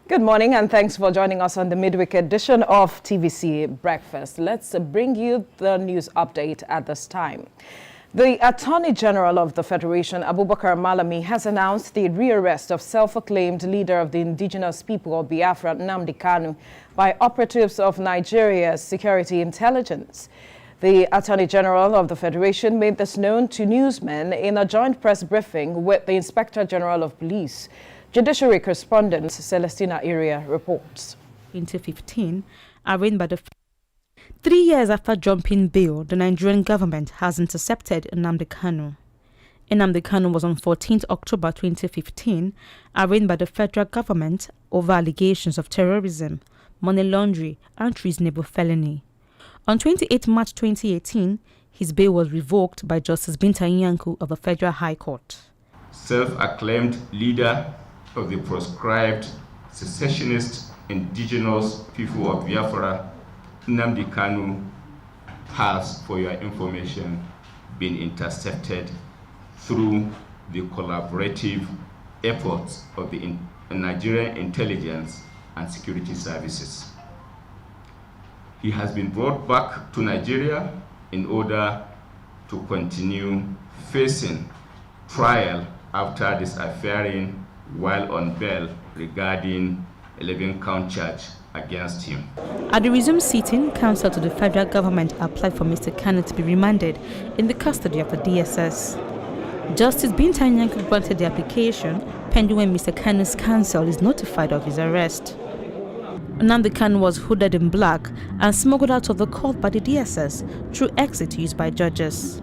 Good morning and thanks for joining us on the midweek edition of TVC Breakfast. Let's bring you the news update at this time. The Attorney General of the Federation, Abubakar Malami, has announced the rearrest of self-acclaimed leader of the indigenous people of Biafra, Nnamdi Kanu, by operatives of Nigeria's security intelligence. The Attorney General of the Federation made this known to newsmen in a joint press briefing with the Inspector General of Police. Judiciary correspondent Celestina Area reports. 2015, arraigned by the 3 years after jumping bail, the Nigerian government has intercepted Nnamdi Kanu. Nnamdi Kanu was on 14th October 2015 arraigned by the federal government over allegations of terrorism, money laundering, and treasonable felony. On 28 March 2018, his bail was revoked by Justice Binta Nyanku of the Federal High Court. Self-acclaimed leader of the proscribed secessionist indigenous people of Biafra, Nnamdi Kanu, has, for your information, been intercepted through the collaborative efforts of the Nigerian intelligence and security services. He has been brought back to Nigeria in order to continue facing trial after disappearing while on bail regarding 11-count charge against him. At the resumed sitting, counsel to the federal government applied for Mr. Kanu to be remanded in the custody of the DSS. Justice Binta Nyanku granted the application pending when Mr. Kanu's counsel is notified of his arrest. Nnamdi Kanu was hooded in black and smuggled out of the court by the DSS through exit used by judges.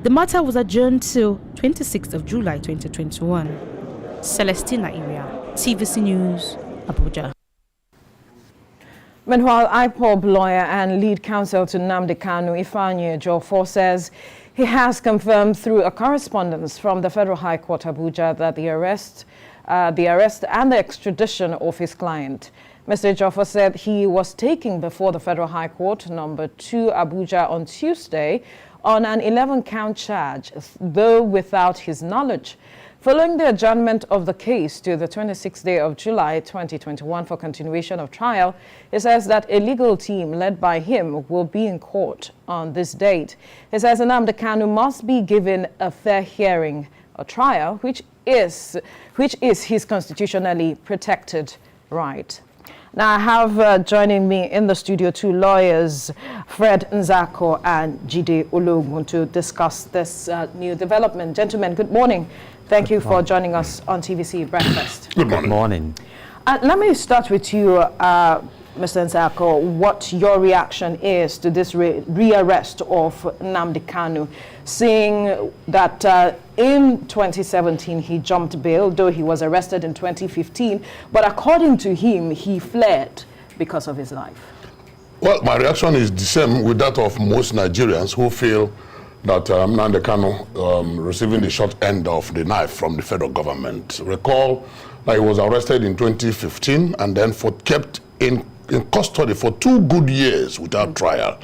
The matter was adjourned till 26th of July 2021. Celestina Area, TVC News, Abuja. Meanwhile, IPOB lawyer and lead counsel to Nnamdi Kanu, Ifeanyi Ejiofor, says he has confirmed through a correspondence from the Federal High Court Abuja that the arrest and the extradition of his client. Mr. Ejiofor said he was taken before the Federal High Court number 2 Abuja on Tuesday on an 11-count charge, though without his knowledge. Following the adjournment of the case to the 26th day of July 2021 for continuation of trial, he says that a legal team led by him will be in court on this date. He says Nnamdi Kanu must be given a fair hearing or trial, which is his constitutionally protected right. Now I have joining me in the studio 2 lawyers, Fred Nzako and Jide Ologun, to discuss this new development. Gentlemen, good morning. Thank you for joining us on TVC Breakfast. Good morning. Let me start with you, Mr. Nzako, what your reaction is to this rearrest of Nnamdi Kanu, seeing that in 2017 he jumped bail, though he was arrested in 2015, but according to him, he fled because of his life. Well, my reaction is the same with that of most Nigerians who feel that Nnamdi Kanu receiving the short end of the knife from the federal government. Recall that he was arrested in 2015 and then kept in custody for 2 good years without trial,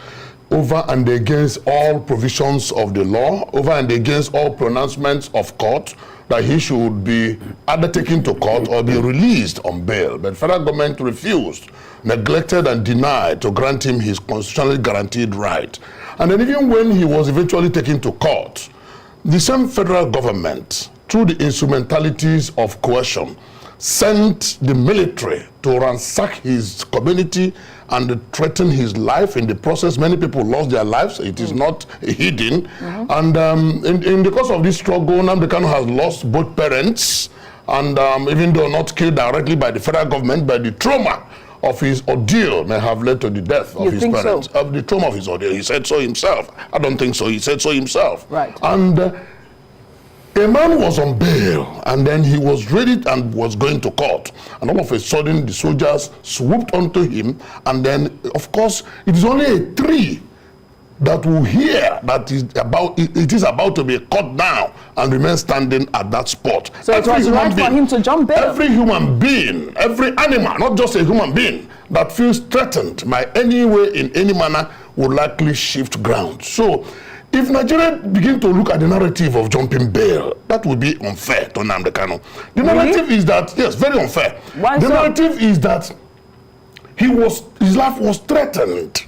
over and against all provisions of the law, over and against all pronouncements of court that he should be either taken to court or be released on bail. But federal government refused, neglected and denied to grant him his constitutionally guaranteed right. And then even when he was eventually taken to court, the same federal government, through the instrumentalities of coercion, sent the military to ransack his community and threaten his life. In the process, many people lost their lives. It is not hidden. And in the course of this struggle, Nnamdi Kanu has lost both parents, and even though not killed directly by the federal government, but the trauma of his ordeal may have led to the death of his parents. So? Of the trauma of his ordeal. He said so himself. I don't think so. He said so himself. Right. And a man was on bail, and then he was ready and was going to court. And all of a sudden, the soldiers swooped onto him. And then, of course, it is only a tree that will hear that it is about to be cut down and remain standing at that spot. So it was right for him to jump bail? Every human being, every animal, not just a human being, that feels threatened by any way in any manner would likely shift ground. So If Nigeria begin to look at the narrative of jumping bail, that would be unfair to Nnamdi Kanu. The narrative is that, yes, very unfair. Why the so? narrative is that his life was threatened,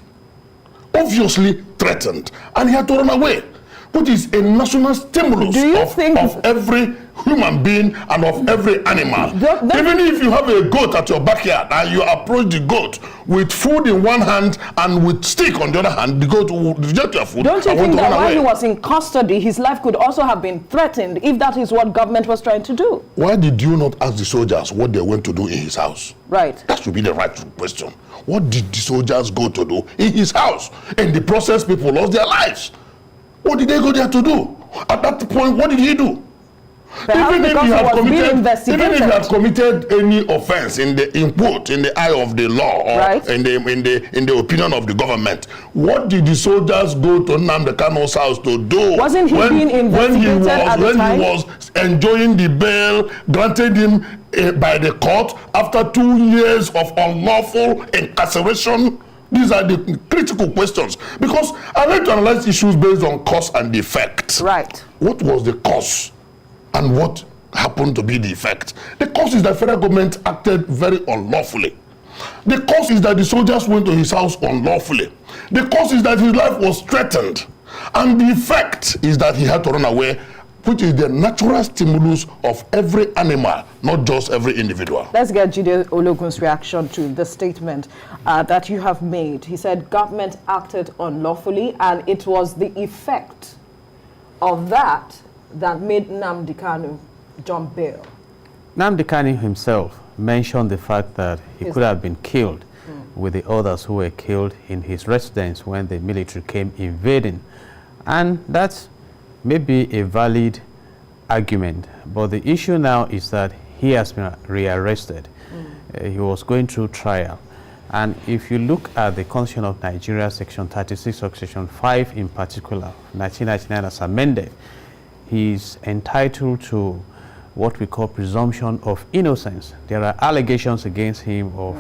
obviously threatened, and he had to run away, which is a national stimulus of every human being and of every animal. Even if you have a goat at your backyard and you approach the goat with food in one hand and with stick on the other hand, the goat will reject your food. Don't you think that while he was in custody, his life could also have been threatened if that is what government was trying to do? Why did you not ask the soldiers what they went to do in his house? Right. That should be the right question. What did the soldiers go to do in his house? In the process, people lost their lives. What did they go there to do? At that point, what did he do? Even if he had committed any offense in the eye of the law or right. in the opinion of the government, what did the soldiers go to Nnamdi Kanu's house to do? Wasn't he being investigated at the time? When he was enjoying the bail granted him by the court after 2 years of unlawful incarceration? These are the critical questions, because I like to analyze issues based on cause and effect. Right. What was the cause and what happened to be the effect? The cause is that federal government acted very unlawfully. The cause is that the soldiers went to his house unlawfully. The cause is that his life was threatened. And the effect is that he had to run away, which is the natural stimulus of every animal, not just every individual. Let's get Jide Ologun's reaction to the statement that you have made. He said government acted unlawfully, and it was the effect of that made Nnamdi Kanu jump bail. Nnamdi Kanu himself mentioned the fact that he could have been killed with the others who were killed in his residence when the military came invading. And that's maybe a valid argument, but the issue now is that he has been rearrested. He was going through trial, and if you look at the Constitution of Nigeria, Section 36 or Section 5 in particular, 1999 as amended, he's entitled to what we call presumption of innocence. There are allegations against him of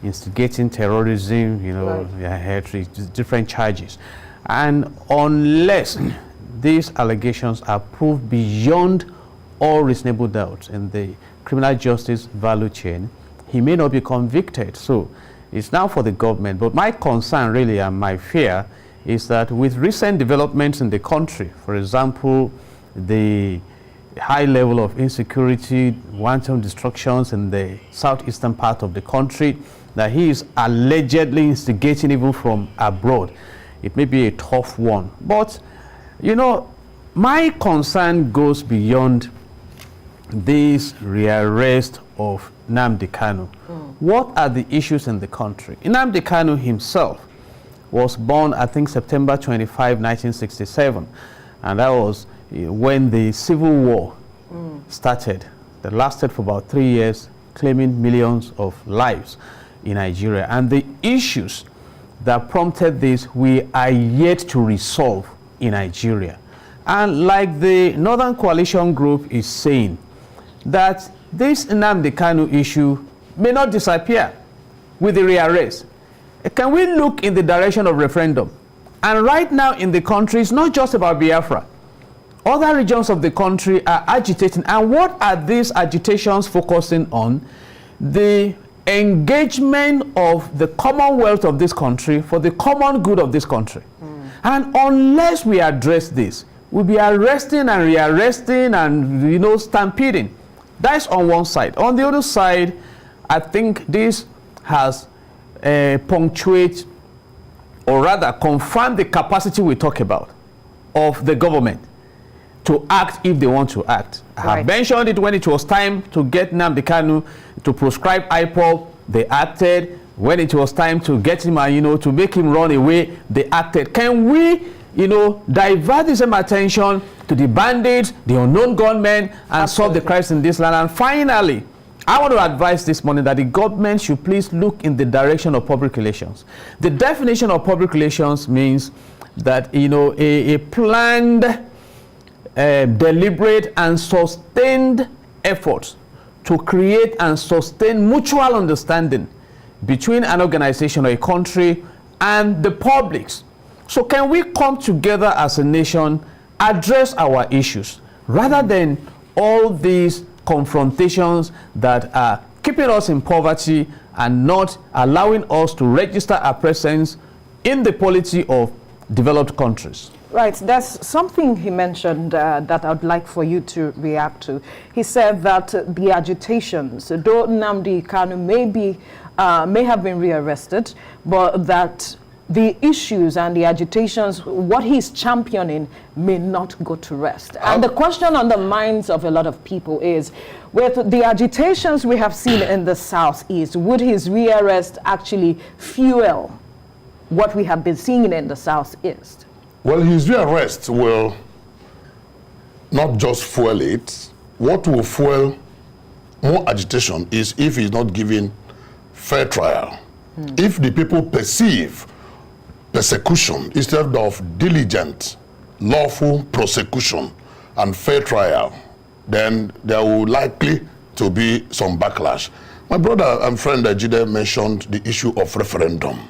instigating terrorism, different charges, and unless these allegations are proved beyond all reasonable doubt in the criminal justice value chain, he may not be convicted. So it's now for the government. But my concern really and my fear is that with recent developments in the country, for example, the high level of insecurity, wanton destructions in the southeastern part of the country, that he is allegedly instigating even from abroad, it may be a tough one. But my concern goes beyond this rearrest of Nnamdi Kanu. What are the issues in the country? Nnamdi Kanu himself was born, I think, September 25, 1967. And that was when the Civil War started. That lasted for about 3 years, claiming millions of lives in Nigeria. And the issues that prompted this, we are yet to resolve in Nigeria. And like the Northern Coalition Group is saying, that this Nnamdi Kanu issue may not disappear with the rearrest. Can we look in the direction of referendum? And right now in the country, it's not just about Biafra. Other regions of the country are agitating. And what are these agitations focusing on? The engagement of the commonwealth of this country for the common good of this country. And unless we address this, we'll be arresting and rearresting and, stampeding. That's on one side. On the other side, I think this has punctuated, or rather confirmed, the capacity we talk about of the government to act if they want to act. I have mentioned it when it was time to get Nnamdi Kanu to proscribe IPOB, they acted. When it was time to get him and, to make him run away, they acted. Can we, divert the same attention to the bandits, the unknown gunmen, and solve the crisis in this land? And finally, I want to advise this morning that the government should please look in the direction of public relations. The definition of public relations means that, a planned, deliberate and sustained effort to create and sustain mutual understanding between an organization or a country and the publics. So can we come together as a nation, address our issues, rather than all these confrontations that are keeping us in poverty and not allowing us to register our presence in the polity of developed countries? Right, there's something he mentioned that I'd like for you to react to. He said that the agitations, though Nnamdi Kanu may have been rearrested, but that the issues and the agitations, what he's championing, may not go to rest. And the question on the minds of a lot of people is, with the agitations we have seen in the Southeast, would his rearrest actually fuel what we have been seeing in the Southeast? Well, his rearrest will not just fuel it. What will fuel more agitation is if he's not given fair trial. If the people perceive persecution instead of diligent, lawful prosecution and fair trial, then there will likely to be some backlash. My brother and friend Jide mentioned the issue of referendum.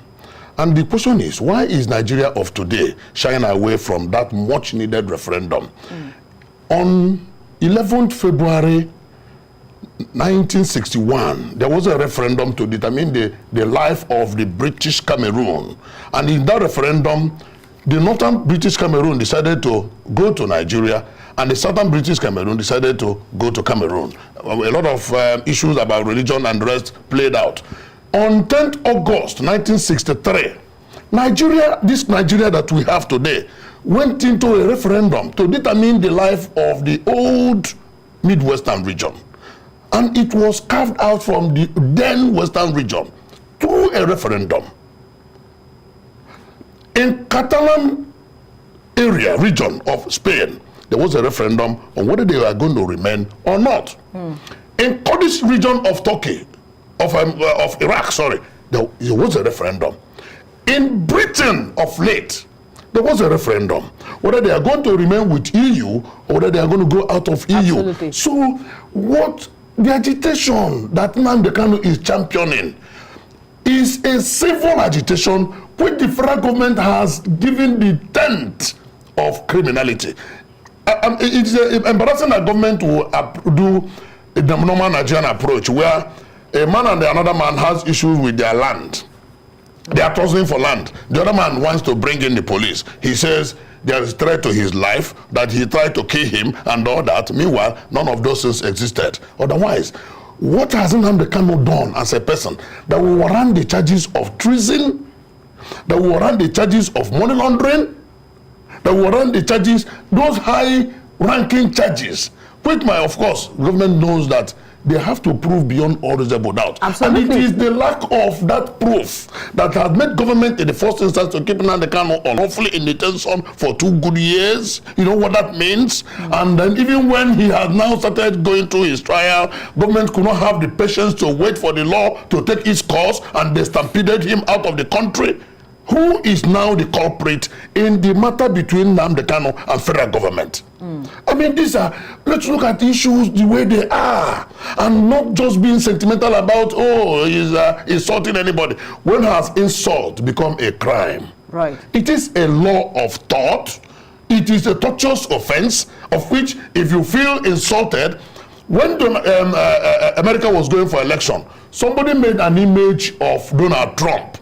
And the question is, why is Nigeria of today shying away from that much needed referendum? On 11th February 1961, there was a referendum to determine the life of the British Cameroon. And in that referendum, the northern British Cameroon decided to go to Nigeria, and the southern British Cameroon decided to go to Cameroon. A lot of issues about religion and the rest played out. On 10th August 1963, Nigeria, this Nigeria that we have today, went into a referendum to determine the life of the old Midwestern region. And it was carved out from the then Western region through a referendum. In Catalan region of Spain, there was a referendum on whether they were going to remain or not. In Kurdish region of Turkey, of Iraq, sorry, there was a referendum. In Britain of late, there was a referendum whether they are going to remain with EU or whether they are going to go out of EU. Absolutely. So what the agitation that Nnamdi Kanu is championing is a civil agitation which the federal government has given the tent of criminality. It's embarrassing that government will do the normal Nigerian approach where a man and another man has issues with their land. They are tussling for land. The other man wants to bring in the police. He says there is threat to his life, that he tried to kill him and all that. Meanwhile, none of those things existed. Otherwise, what has Nnamdi Kanu done as a person that will warrant the charges of treason, that will warrant the charges of money laundering, that will warrant the charges, those high-ranking charges, which of course, government knows that they have to prove beyond all reasonable doubt. Absolutely. And it is the lack of that proof that has made government in the first instance to keep Nnamdi Kanu unlawfully in detention for 2 good years. You know what that means? And then even when he has now started going through his trial, government could not have the patience to wait for the law to take its course, and they stampeded him out of the country. Who is now the culprit in the matter between Nnamdi Kanu and federal government? I mean, let's look at issues the way they are, and not just being sentimental about, he's insulting anybody. When has insult become a crime? Right. It is a law of thought. It is a tortious offense of which, if you feel insulted, when America was going for election, somebody made an image of Donald Trump,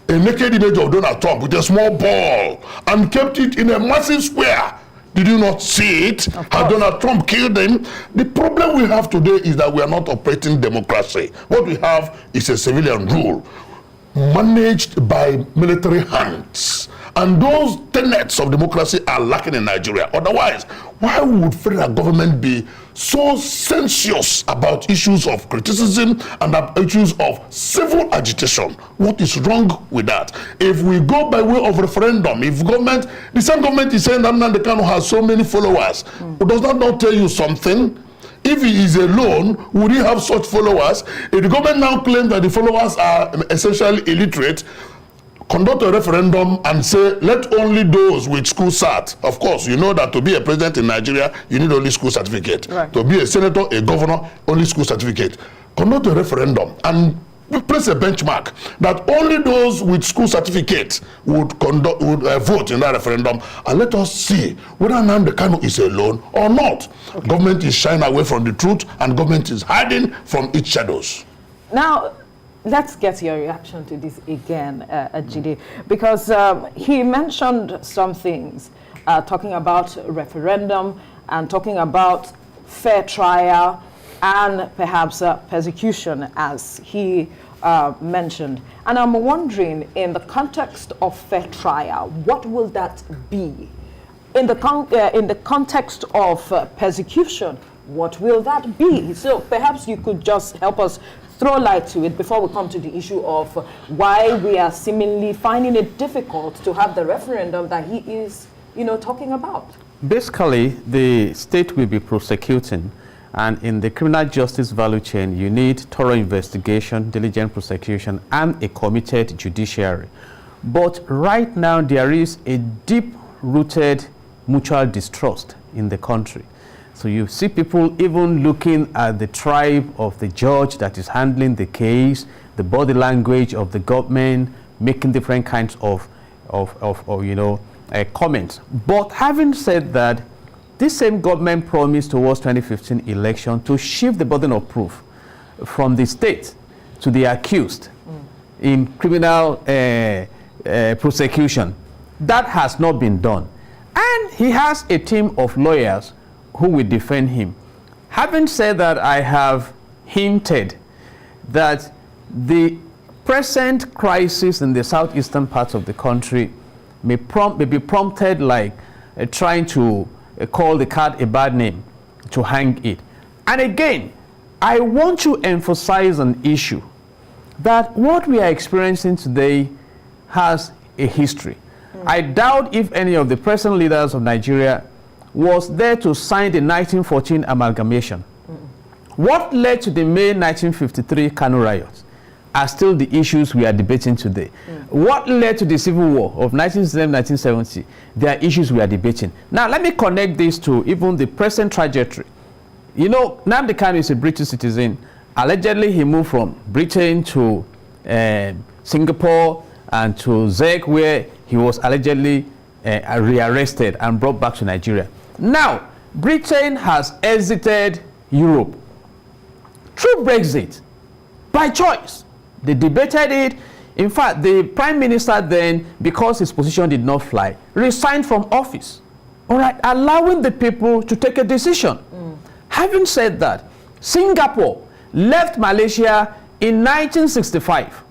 a naked image of Donald Trump with a small ball, and kept it in a massive square. Did you not see it? How Donald Trump killed him? The problem we have today is that we are not operating democracy. What we have is a civilian rule managed by military hands. And those tenets of democracy are lacking in Nigeria. Otherwise, why would federal government be so sensuous about issues of criticism and issues of civil agitation? What is wrong with that? If we go by way of referendum, if the same government is saying that Nnamdi Kanu has so many followers, does that not tell you something? If he is alone, would he have such followers? If the government now claims that the followers are essentially illiterate, conduct a referendum and say, let only those with school cert. Of course, you know that to be a president in Nigeria, you need only school certificate. Right. To be a senator, a governor, only school certificate. Conduct a referendum and place a benchmark that only those with school certificates would vote in that referendum, and let us see whether Nnamdi Kanu is alone or not. Okay. Government is shying away from the truth, and government is hiding from its shadows. Now, let's get your reaction to this again, Ajide, because he mentioned some things, talking about referendum and talking about fair trial and perhaps persecution, as he mentioned. And I'm wondering, in the context of fair trial, what will that be? In the context of persecution, what will that be? So perhaps you could just help us throw light to it before we come to the issue of why we are seemingly finding it difficult to have the referendum that he is, talking about. Basically, the state will be prosecuting, and in the criminal justice value chain, you need thorough investigation, diligent prosecution, and a committed judiciary. But right now, there is a deep-rooted mutual distrust in the country. So you see people even looking at the tribe of the judge that is handling the case, the body language of the government, making different kinds of comments. But having said that, this same government promised towards 2015 election to shift the burden of proof from the state to the accused in criminal prosecution. That has not been done. And he has a team of lawyers who will defend him. Having said that, I have hinted that the present crisis in the southeastern parts of the country may be prompted like trying to call the cat a bad name to hang it. And again, I want to emphasize an issue that what we are experiencing today has a history. I doubt if any of the present leaders of Nigeria was there to sign the 1914 amalgamation. What led to the May 1953 Kanu riots are still the issues we are debating today. What led to the Civil War of 1970? There are issues we are debating. Now, let me connect this to even the present trajectory. Nnamdi Kanu is a British citizen. Allegedly, he moved from Britain to Singapore and to Zurich, where he was allegedly rearrested and brought back to Nigeria. Now, Britain has exited Europe through Brexit by choice. They debated it. In fact, the Prime Minister then, because his position did not fly, resigned from office. All right, allowing the people to take a decision. Having said that, Singapore left Malaysia in 1965.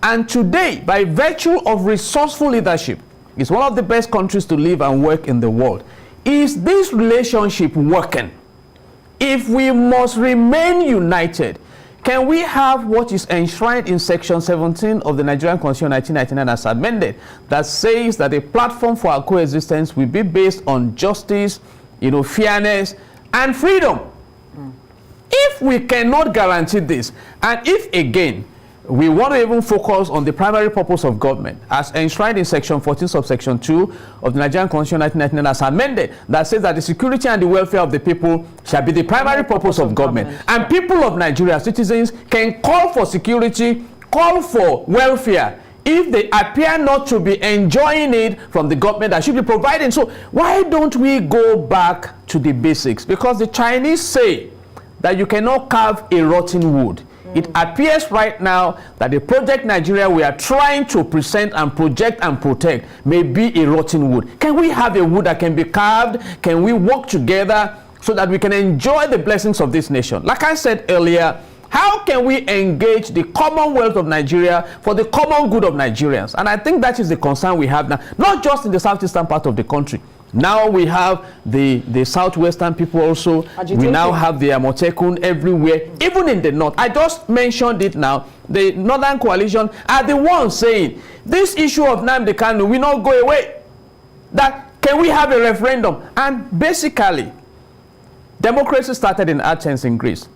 And today, by virtue of resourceful leadership, it's one of the best countries to live and work in the world. Is this relationship working? If we must remain united, can we have what is enshrined in Section 17 of the Nigerian Constitution 1999 as amended, that says that a platform for our coexistence will be based on justice, fairness, and freedom? If we cannot guarantee this, and if again, we want to even focus on the primary purpose of government as enshrined in Section 14 subsection 2 of the Nigerian Constitution 1999 as amended, that says that the security and the welfare of the people shall be the primary purpose of government. And people of Nigeria, citizens, can call for security, call for welfare, if they appear not to be enjoying it from the government that should be providing. So why don't we go back to the basics? Because the Chinese say that you cannot carve a rotten wood. It appears right now that the project Nigeria we are trying to present and project and protect may be a rotten wood. Can we have a wood that can be carved? Can we work together so that we can enjoy the blessings of this nation? Like I said earlier, how can we engage the commonwealth of Nigeria for the common good of Nigerians? And I think that is the concern we have now, not just in the southeastern part of the country. Now we have the southwestern people also. We now have the Amotekun everywhere, even in the north. I just mentioned it now. The Northern Coalition are the ones saying this issue of Nnamdi Kanu will not go away. That can we have a referendum? And basically, democracy started in Athens in Greece.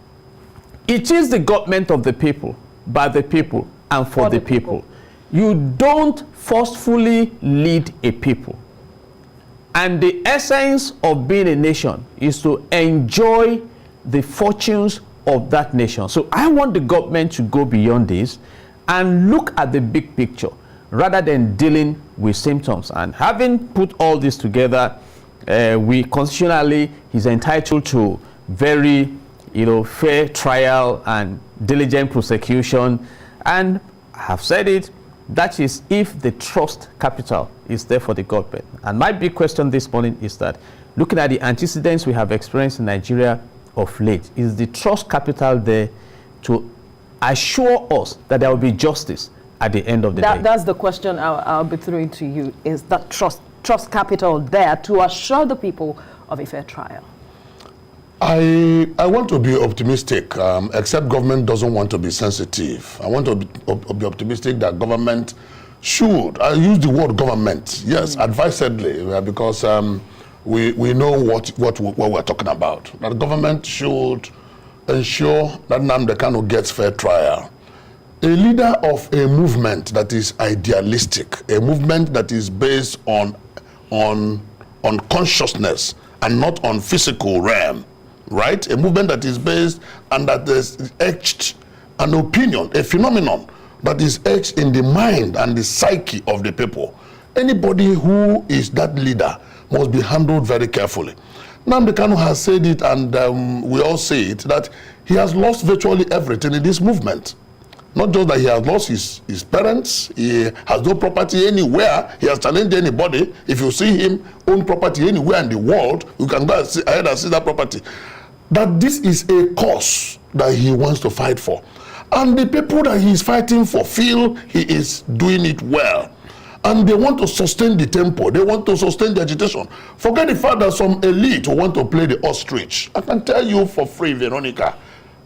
It is the government of the people, by the people, and for the people. You don't forcefully lead a people. And the essence of being a nation is to enjoy the fortunes of that nation. So I want the government to go beyond this and look at the big picture rather than dealing with symptoms. And having put all this together, we constitutionally, he's entitled to very, fair trial and diligent prosecution. And I have said it, that is if the trust capital is there for the government. And my big question this morning is that, looking at the antecedents we have experienced in Nigeria of late, is the trust capital there to assure us that there will be justice at the end of the day? That's the question I'll be throwing to you. Is that trust capital there to assure the people of a fair trial? I want to be optimistic, except government doesn't want to be sensitive. I want to be optimistic that government should, I use the word government, yes, advisedly, because we know what we're talking about. That government should ensure that Nnamdi Kanu gets fair trial. A leader of a movement that is idealistic, a movement that is based on consciousness and not on physical realm, right? A movement that is based and that is etched an opinion, a phenomenon that is etched in the mind and the psyche of the people. Anybody who is that leader must be handled very carefully. Nnamdi Kanu has said it, and we all say it, that he has lost virtually everything in this movement. Not just that he has lost his parents, he has no property anywhere, he has challenged anybody. If you see him own property anywhere in the world, you can go ahead and see that property. That this is a cause that he wants to fight for. And the people that he is fighting for feel he is doing it well. And they want to sustain the tempo, they want to sustain the agitation. Forget the fact that some elite who want to play the ostrich. I can tell you for free, Veronica,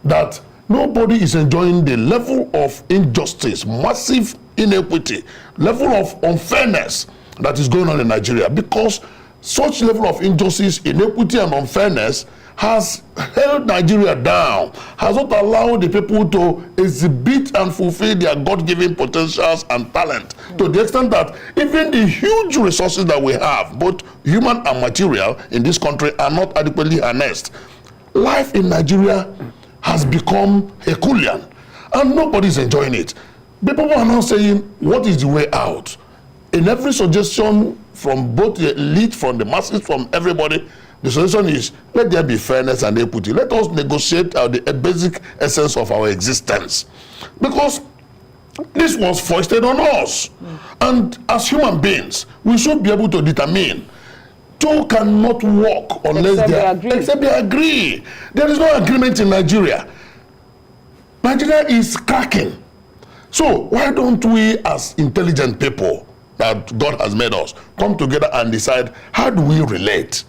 that nobody is enjoying the level of injustice, massive inequity, level of unfairness that is going on in Nigeria, because such level of injustice, inequity, and unfairness has held Nigeria down, has not allowed the people to exhibit and fulfill their God-given potentials and talent, to the extent that even the huge resources that we have, both human and material, in this country are not adequately harnessed. Life in Nigeria has become Herculean, and nobody's enjoying it. People are now saying, what is the way out? In every suggestion from both the elite, from the masses, from everybody, the solution is, let there be fairness and equity. Let us negotiate the basic essence of our existence. Because this was foisted on us. And as human beings, we should be able to determine two cannot walk unless except they agree. There is no agreement in Nigeria. Nigeria is cracking. So why don't we, as intelligent people that God has made us, come together and decide, how do we relate?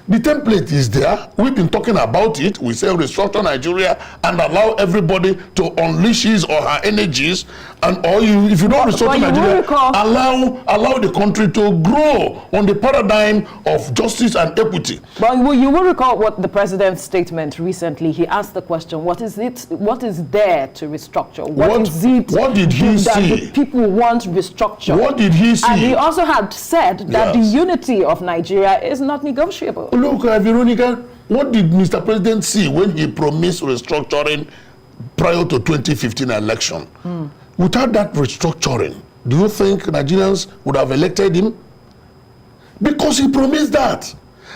The template is there. We've been talking about it. We say restructure Nigeria and allow everybody to unleash his or her energies, if you don't restructure Nigeria, allow the country to grow on the paradigm of justice and equity. But you will recall what the president's statement recently. He asked the question: what is it? What is there to restructure? What is it? What did he see? The people want restructure. What did he see? And he also had said that the unity of Nigeria is not negotiable. Look, Veronica, what did Mr. President see when he promised restructuring prior to 2015 election? Without that restructuring, do you think Nigerians would have elected him? Because he promised that.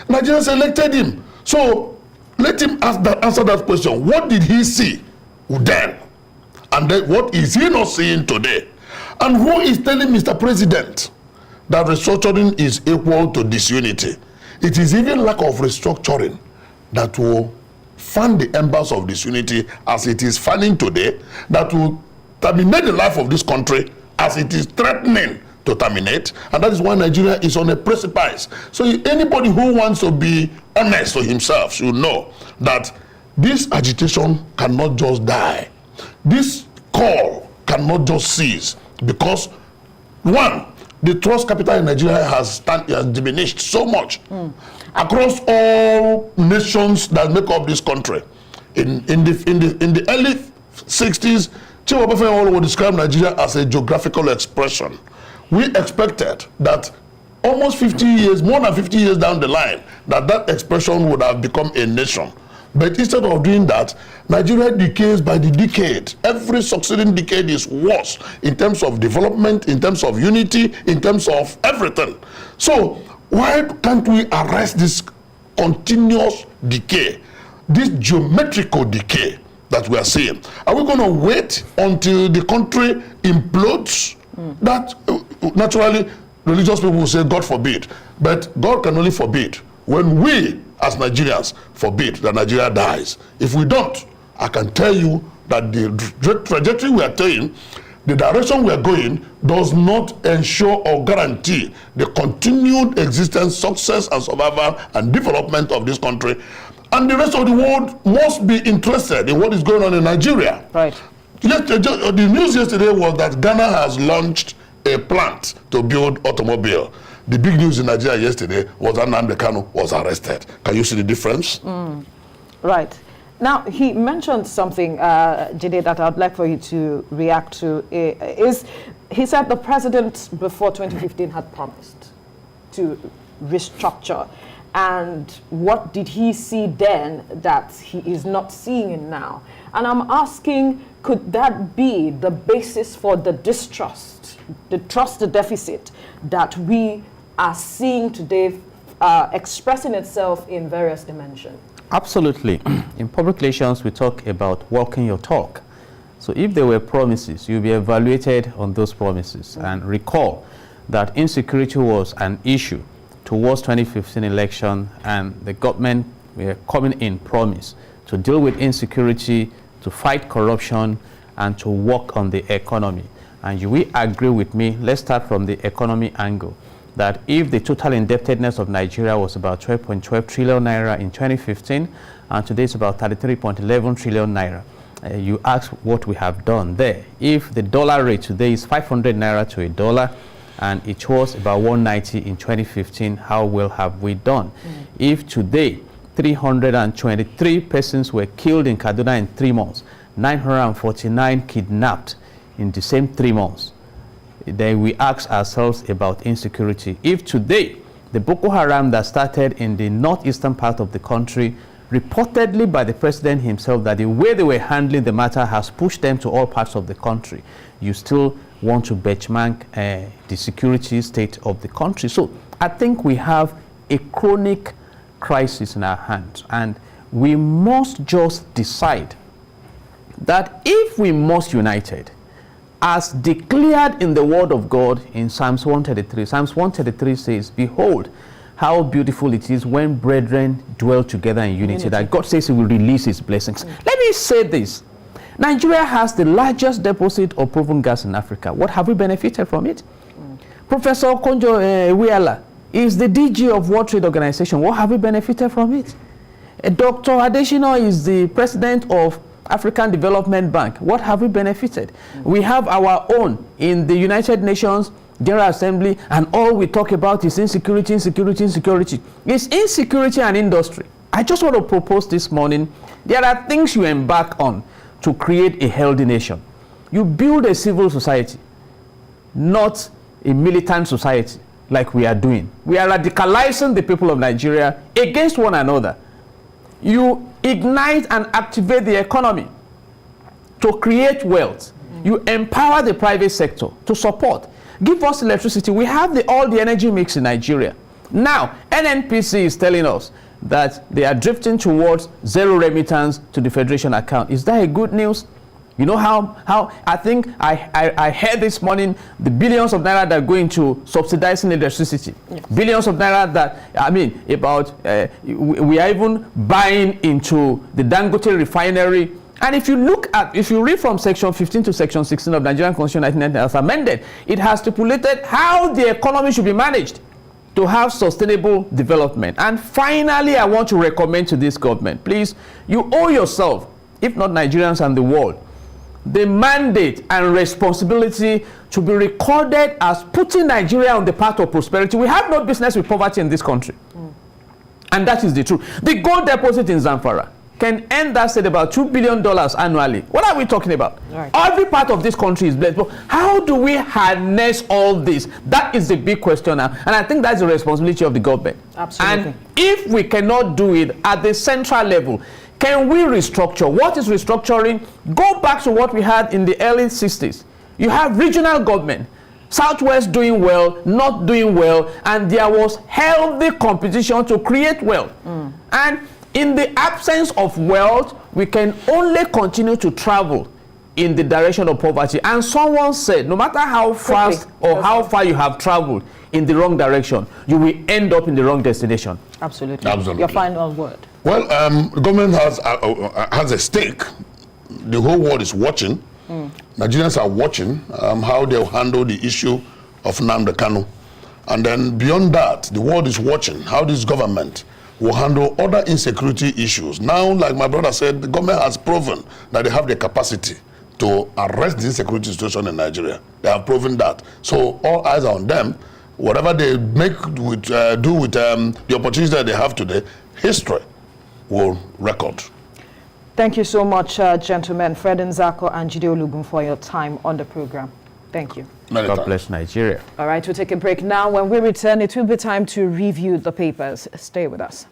Nigerians elected him. So let him answer that question. What did he see then? And then what is he not seeing today? And who is telling Mr. President that restructuring is equal to disunity? It is even lack of restructuring that will fan the embers of disunity as it is fanning today, that will terminate the life of this country as it is threatening to terminate. And that is why Nigeria is on a precipice. So anybody who wants to be honest to himself should know that this agitation cannot just die. This call cannot just cease, because one, the trust capital in Nigeria has diminished so much across all nations that make up this country. In the early 60s, Chief Obafemi would describe Nigeria as a geographical expression. We expected that almost 50 years, more than 50 years down the line, that expression would have become a nation. But instead of doing that, Nigeria decays by the decade. Every succeeding decade is worse in terms of development, in terms of unity, in terms of everything. So why can't we arrest this continuous decay, this geometrical decay that we are seeing? Are we going to wait until the country implodes? That naturally religious people will say, God forbid. But God can only forbid when we as Nigerians forbid that Nigeria dies. If we don't, I can tell you that the trajectory we are taking, the direction we are going, does not ensure or guarantee the continued existence, success, and survival and development of this country. And the rest of the world must be interested in what is going on in Nigeria. Right. The news yesterday was that Ghana has launched a plant to build automobile. The big news in Nigeria yesterday was that Nnamdi Kanu was arrested. Can you see the difference? Right. Now, he mentioned something, Jide, that I'd like for you to react to. He said the president before 2015 had promised to restructure. And what did he see then that he is not seeing it now? And I'm asking, could that be the basis for the distrust, the trust deficit that we are seeing today expressing itself in various dimensions? Absolutely. In public relations, we talk about walking your talk. So if there were promises, you'll be evaluated on those promises. And recall that insecurity was an issue towards 2015 election, and the government were coming in promise to deal with insecurity, to fight corruption, and to work on the economy. And you will agree with me, let's start from the economy angle, that if the total indebtedness of Nigeria was about 12.12 trillion naira in 2015, and today it's about 33.11 trillion naira, you ask what we have done there. If the dollar rate today is 500 naira to a dollar, and it was about 190 in 2015, how well have we done? If today 323 persons were killed in Kaduna in 3 months, 949 kidnapped in the same 3 months, then we ask ourselves about insecurity. If today the Boko Haram that started in the northeastern part of the country, reportedly by the president himself, that the way they were handling the matter has pushed them to all parts of the country, you still want to benchmark the security state of the country. So I think we have a chronic crisis in our hands, and we must just decide that if we must united, as declared in the word of God in Psalms 133. Psalms 133 says, behold, how beautiful it is when brethren dwell together in unity. That God says he will release his blessings. Let me say this. Nigeria has the largest deposit of proven gas in Africa. What have we benefited from it? Professor Konjo Iweala is the DG of World Trade Organization. What have we benefited from it? Dr. Adesina is the president of African Development Bank. What have we benefited? We have our own in the United Nations General Assembly, and all we talk about is insecurity, insecurity, insecurity. It's insecurity and industry. I just want to propose this morning, there are things you embark on to create a healthy nation. You build a civil society, not a militant society like we are doing. We are radicalizing the people of Nigeria against one another. You ignite and activate the economy to create wealth. You empower the private sector to support. Give us electricity. We have all the energy mix in Nigeria. Now, NNPC is telling us that they are drifting towards zero remittance to the Federation account. Is that a good news? You know how I think I heard this morning the billions of naira that are going to subsidizing electricity. Yes. Billions of naira that, I mean, about, we are even buying into the Dangote refinery. And if you read from section 15 to section 16 of Nigerian Constitution 1990 as amended, it has stipulated how the economy should be managed to have sustainable development. And finally, I want to recommend to this government, please, you owe yourself, if not Nigerians and the world, the mandate and responsibility to be recorded as putting Nigeria on the path of prosperity. We have no business with poverty in this country. And that is the truth. The gold deposit in Zamfara can earn that state about $2 billion annually. What are we talking about? Right. Every part of this country is blessed. But how do we harness all this? That is the big question now. And I think that's the responsibility of the government. Absolutely. And if we cannot do it at the central level, Can we restructure? What is restructuring? Go back to what we had in the early 60s. You have regional government, Southwest doing well, North doing well, and there was healthy competition to create wealth. And in the absence of wealth, we can only continue to travel in the direction of poverty. And someone said, no matter how fast or how far you have traveled in the wrong direction, you will end up in the wrong destination. Absolutely. Absolutely. Your final word. Well, the government has a stake. The whole world is watching. Nigerians are watching how they'll handle the issue of Nnamdi Kanu. And then beyond that, the world is watching how this government will handle other insecurity issues. Now, like my brother said, the government has proven that they have the capacity to arrest the insecurity situation in Nigeria. They have proven that. So all eyes are on them. Whatever they make with, do with the opportunities that they have today, history will record. Thank you so much, gentlemen, Fred Nzako and Jide Olugun, for your time on the program. Thank you. God bless Nigeria. All right, we'll take a break now. When we return, it will be time to review the papers. Stay with us.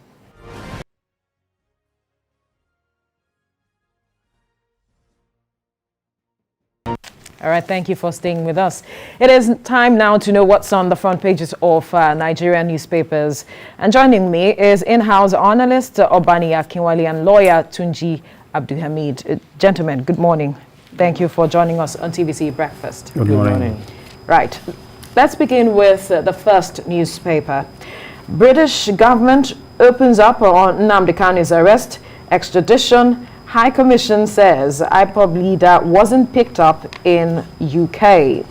All right, thank you for staying with us. It is time now to know what's on the front pages of Nigerian newspapers. And joining me is in-house analyst Obani Akinwale and lawyer Tunji Abdulhamid. Gentlemen, good morning. Thank you for joining us on TVC Breakfast. Good morning. Right, let's begin with the first newspaper. British government opens up on Nnamdi Kanu's arrest, extradition. High Commission says IPOB leader wasn't picked up in UK.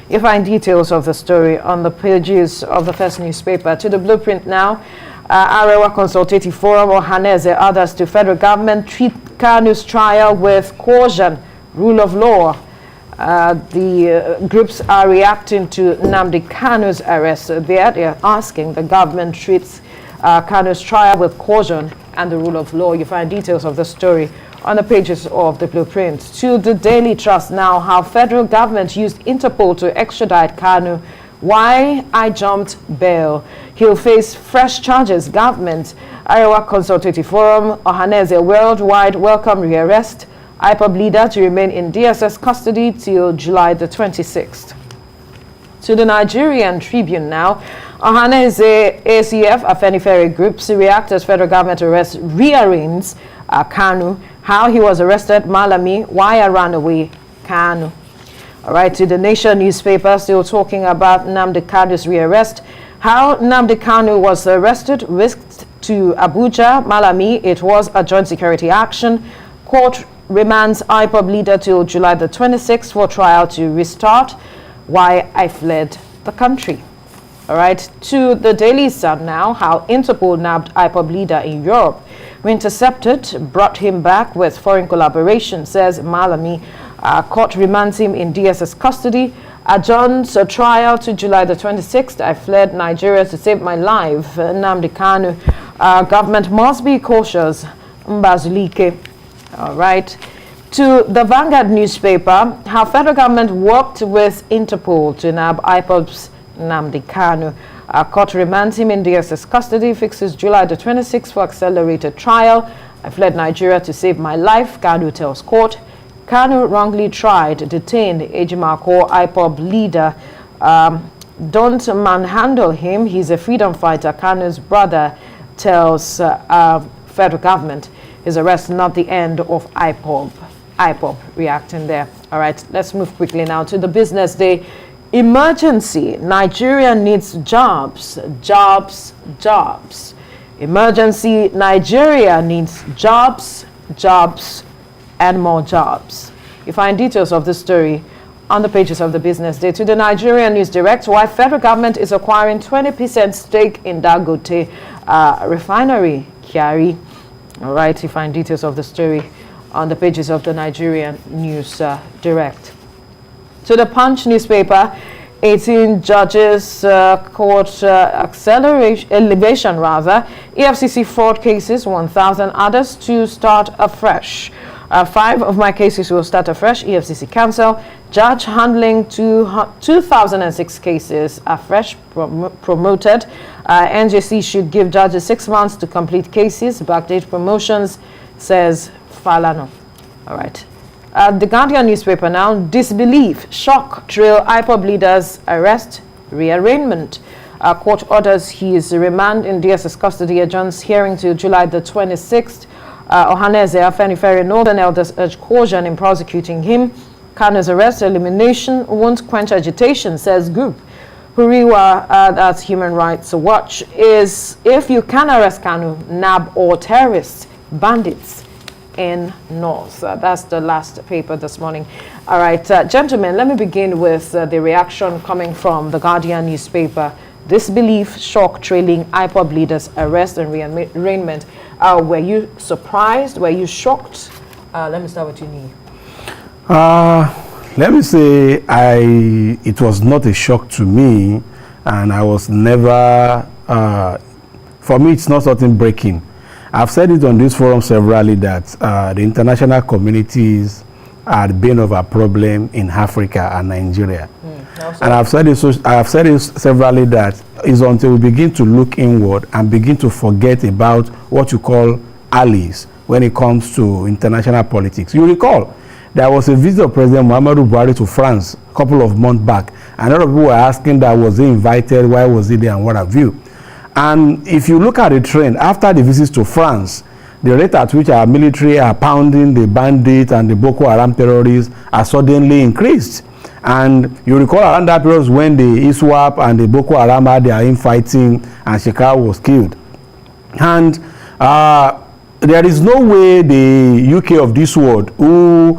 You find details of the story on the pages of the first newspaper. To the blueprint now. Arewa Consultative Forum, Ohaneze, others to federal government treat Kanu's trial with caution, rule of law. The groups are reacting to Nnamdi Kanu's arrest. They are asking the government treats Kanu's trial with caution and the rule of law. You find details of the story on the pages of the blueprint. To the Daily Trust now, how federal government used Interpol to extradite Kanu. Why I jumped bail. He'll face fresh charges. Government. Arewa Consultative Forum, Ohaneze worldwide welcome rearrest. IPOB leader to remain in DSS custody till July the 26th. To the Nigerian Tribune now. Ohaneze ACF Afenifere groups react as federal government arrests rearraigns Kanu. How he was arrested, Malami, why I ran away, Kanu. All right, to the Nation newspaper, still talking about Nnamdi Kanu's rearrest. How Nnamdi Kanu was arrested, whisked to Abuja, Malami, it was a joint security action. Court remands IPOB leader till July the 26th for trial to restart. Why I fled the country. All right, to the Daily Sun now, how Interpol nabbed IPOB leader in Europe. We intercepted, brought him back with foreign collaboration, says Malami. Court remands him in DSS custody. Adjourns a trial to July the 26th. I fled Nigeria to save my life. Nnamdi Kanu. Government must be cautious. Mbazulike. All right. To the Vanguard newspaper, how federal government worked with Interpol to nab IPOB's Nnamdi Kanu. Court remands him in DSS custody, fixes July the 26th for accelerated trial. I fled Nigeria to save my life, Kanu tells court. Kanu wrongly tried, detained Ejimako IPOB leader. Don't manhandle him, he's a freedom fighter, Kanu's brother tells federal government. His arrest not the end of IPOB. IPOB reacting there. All right, let's move quickly now to the Business Day. Emergency. Nigeria needs jobs. Jobs. Jobs. Emergency. Nigeria needs jobs. Jobs. And more jobs. You find details of this story on the pages of the Business Day. To the Nigerian News Direct, why federal government is acquiring 20% stake in Dangote refinery. Kyari. All right, you find details of the story on the pages of the Nigerian News Direct. To the Punch newspaper, 18 judges court elevation rather. EFCC fraud cases, 1,000 others to start afresh. 5 of my cases will start afresh. EFCC cancel. Judge handling 2006 cases afresh promoted. NJC should give judges 6 months to complete cases. Backdate promotions. says Falano. All right. The Guardian newspaper now, disbelief, shock, trail IPOB leaders, arrest, rearrangement. Court orders his remand in DSS custody adjourns hearing to July the 26th. Ohaneze Afenifere Northern Elders urge caution in prosecuting him. Kanu's arrest elimination won't quench agitation, says group. Huriwa, that's Human Rights Watch, is if you can arrest Kanu, nab or terrorists, bandits in North. That's the last paper this morning. All right, gentlemen, let me begin with the reaction coming from the Guardian newspaper. Disbelief, shock, trailing IPOB leaders, arrest and rearrangement. Were you surprised? Were you shocked? Let me start with you, Nee. Let me say it was not a shock to me, and I was never, for me it's not something breaking. I've said it on this forum severally that the international communities are the bane of our problem in Africa and Nigeria. And I've said it severally that it's until we begin to look inward and begin to forget about what you call allies when it comes to international politics. You recall, there was a visit of President Muhammadu Buhari to France a couple of months back, and a lot of people were asking that was he invited, why was he there, and what have you. And if you look at the trend, after the visits to France, the rate at which our military are pounding the bandits and the Boko Haram terrorists are suddenly increased. And you recall around that period when the ISWAP and the Boko Haram had their infighting and Shekau was killed. And there is no way the UK of this world, who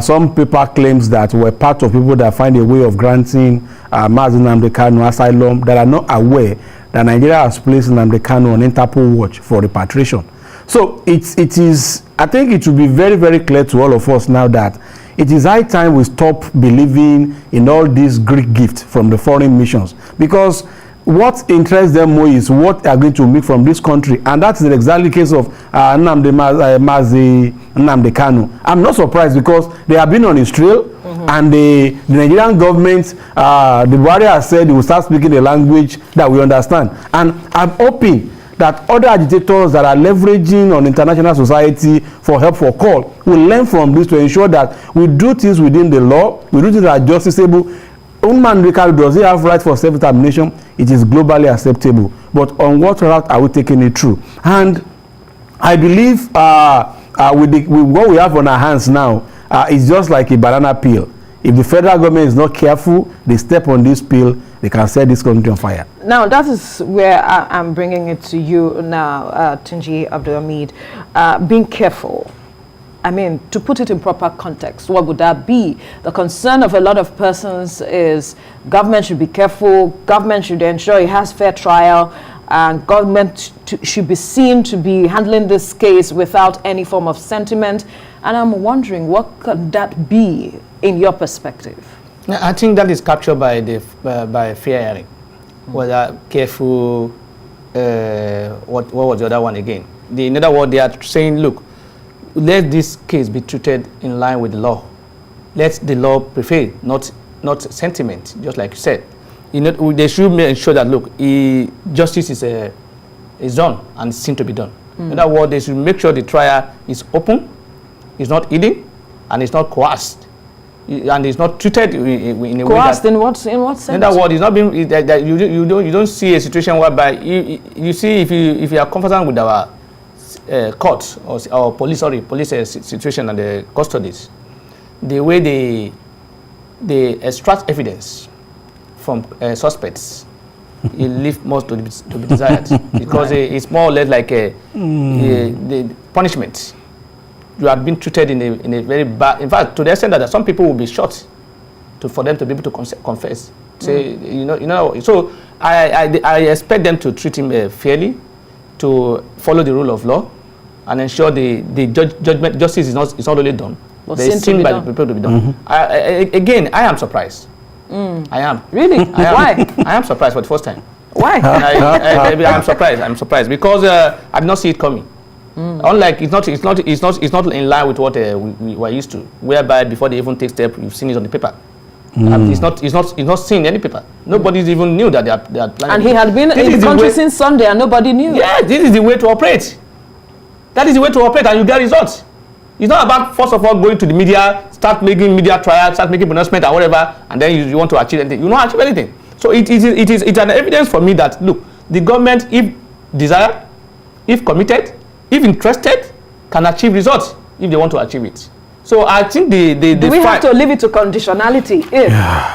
some paper claims that were part of people that find a way of granting Mazi Nnamdi Kanu asylum, that are not aware that Nigeria has placed Nnamdi Kanu on Interpol watch for repatriation. So it is, I think it will be very, very clear to all of us now that it is high time we stop believing in all these Greek gifts from the foreign missions, because what interests them more is what they are going to make from this country, and that's exactly the case of Mazi Nnamdi Kanu. I'm not surprised because they have been on his trail, and the Nigerian government, the Buhari has said he will start speaking a language that we understand, and I'm hoping that other agitators that are leveraging on international society for help for call will learn from this to ensure that we do things within the law, we do things that are justiciable. Does he have right for self-determination? It is globally acceptable. But on what route are we taking it through? And I believe with what we have on our hands now, it's just like a banana peel. If the federal government is not careful, they step on this peel, they can set this country on fire. Now, that is where I'm bringing it to you now, Tunji Abdulhamid. Being careful. I mean, to put it in proper context, what would that be? The concern of a lot of persons is government should be careful, government should ensure it has fair trial, and government should be seen to be handling this case without any form of sentiment. And I'm wondering, what could that be in your perspective? I think that is captured by the by fair hearing. Whether careful, what was the other one again? In other words, they are saying, look, let this case be treated in line with the law. Let the law prevail, not sentiment, just like you said. They should ensure that, look, justice is done and seems to be done. In other words, they should make sure the trial is open, it's not hidden, and it's not coerced. And it's not treated in a coerced way that, in what sense? In other words, it's not being you don't see a situation whereby you see if you are confident with our courts or police situation and the custodies, the way they extract evidence from suspects, it leaves most to be desired, because it's more or less like the punishment. You have been treated in a very bad, in fact, to the extent that some people will be shot for them to be able to confess. Say, so I expect them to treat him fairly, to follow the rule of law, and ensure the justice is not only done, but it's seen by the people to be done. Again, I am surprised. I am. Really? Why? I am surprised for the first time. Why? I'm surprised. I'm surprised because I did not see it coming. Unlike it's not in line with what we were used to, whereby before they even take step, you've seen it on the paper. It's not seen any paper. Nobody even knew that they are planning. And he had been in the country since Sunday, and nobody knew. Yeah, this is the way to operate. That is the way to operate, and you get results. It's not about, first of all, going to the media, start making media trials, start making pronouncement and whatever, and then you want to achieve anything. You don't achieve anything. So it's an evidence for me that, look, the government, if desired, if committed, if interested, can achieve results if they want to achieve it. So I think do we have to leave it to conditionality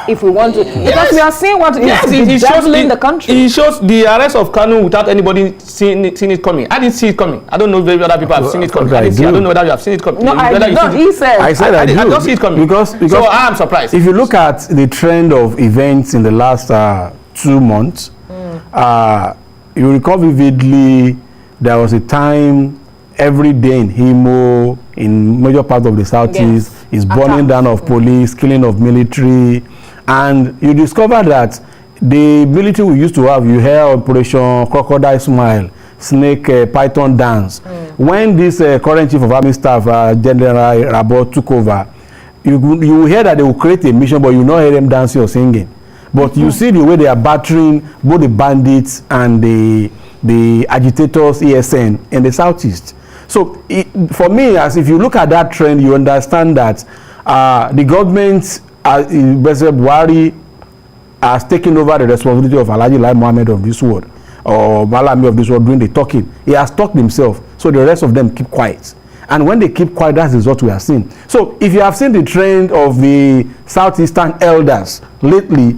if we want to? Because we are seeing what is bedeviling the country. It shows the arrest of Kanu without anybody seeing it coming. I didn't see it coming. I don't know if other people have seen it coming. I don't know whether you have seen it coming. No, I did not. He said. I said I don't see it coming. Because so I am surprised. If you look at the trend of events in the last 2 months, you recall vividly there was a time every day in Himo, in major parts of the southeast, is burning down of police, killing of military, and you discover that the military we used to have, you hear Operation Crocodile Smile, Snake Python Dance. When this current chief of army staff, General Rabot, took over, you hear that they will create a mission, but you not hear them dancing or singing. But you see the way they are battering both the bandits and the agitators, ESN, in the southeast. So for me, as if you look at that trend, you understand that the government, President Buhari, has taken over the responsibility of Alhaji Lai Mohammed of this world, or Malami of this world, doing the talking. He has talked himself, so the rest of them keep quiet. And when they keep quiet, that's the result we are seeing. So if you have seen the trend of the southeastern elders lately,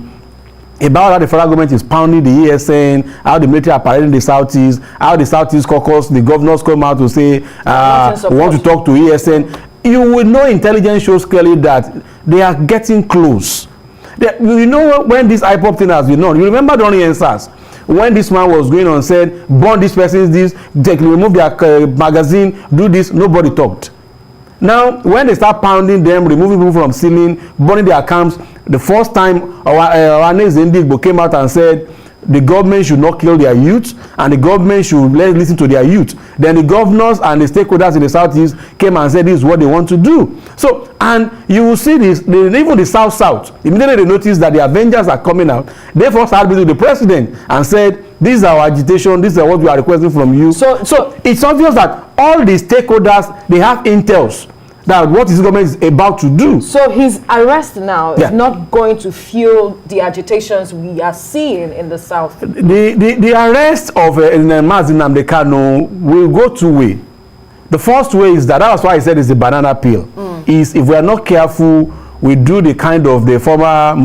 about how the federal government is pounding the ESN, how the military are parading the southeast, how the southeast caucus, the governors come out to say, we want to talk to ESN. You will know intelligence shows clearly that they are getting close. You know when this IPOP thing has been known. You remember during NSAS, when this man was going on said, burn this person's this, remove their magazine, do this, nobody talked. Now, when they start pounding them, removing people from ceiling, burning their camps, the first time our Mazi Nnamdi Kanu came out and said the government should not kill their youth and the government should listen to their youth. Then the governors and the stakeholders in the southeast came and said this is what they want to do. So, and you will see this, even the south, immediately they notice that the Avengers are coming out. They first had to the president and said, this is our agitation, this is what we are requesting from you. So it's obvious that all the stakeholders, they have intels that what his government is about to do. So his arrest now is not going to fuel the agitations we are seeing in the south. The arrest of Mazi Nnamdi Kanu will go two ways. The first way is that's why I said it's a banana peel. Is if we are not careful, we do the kind of the former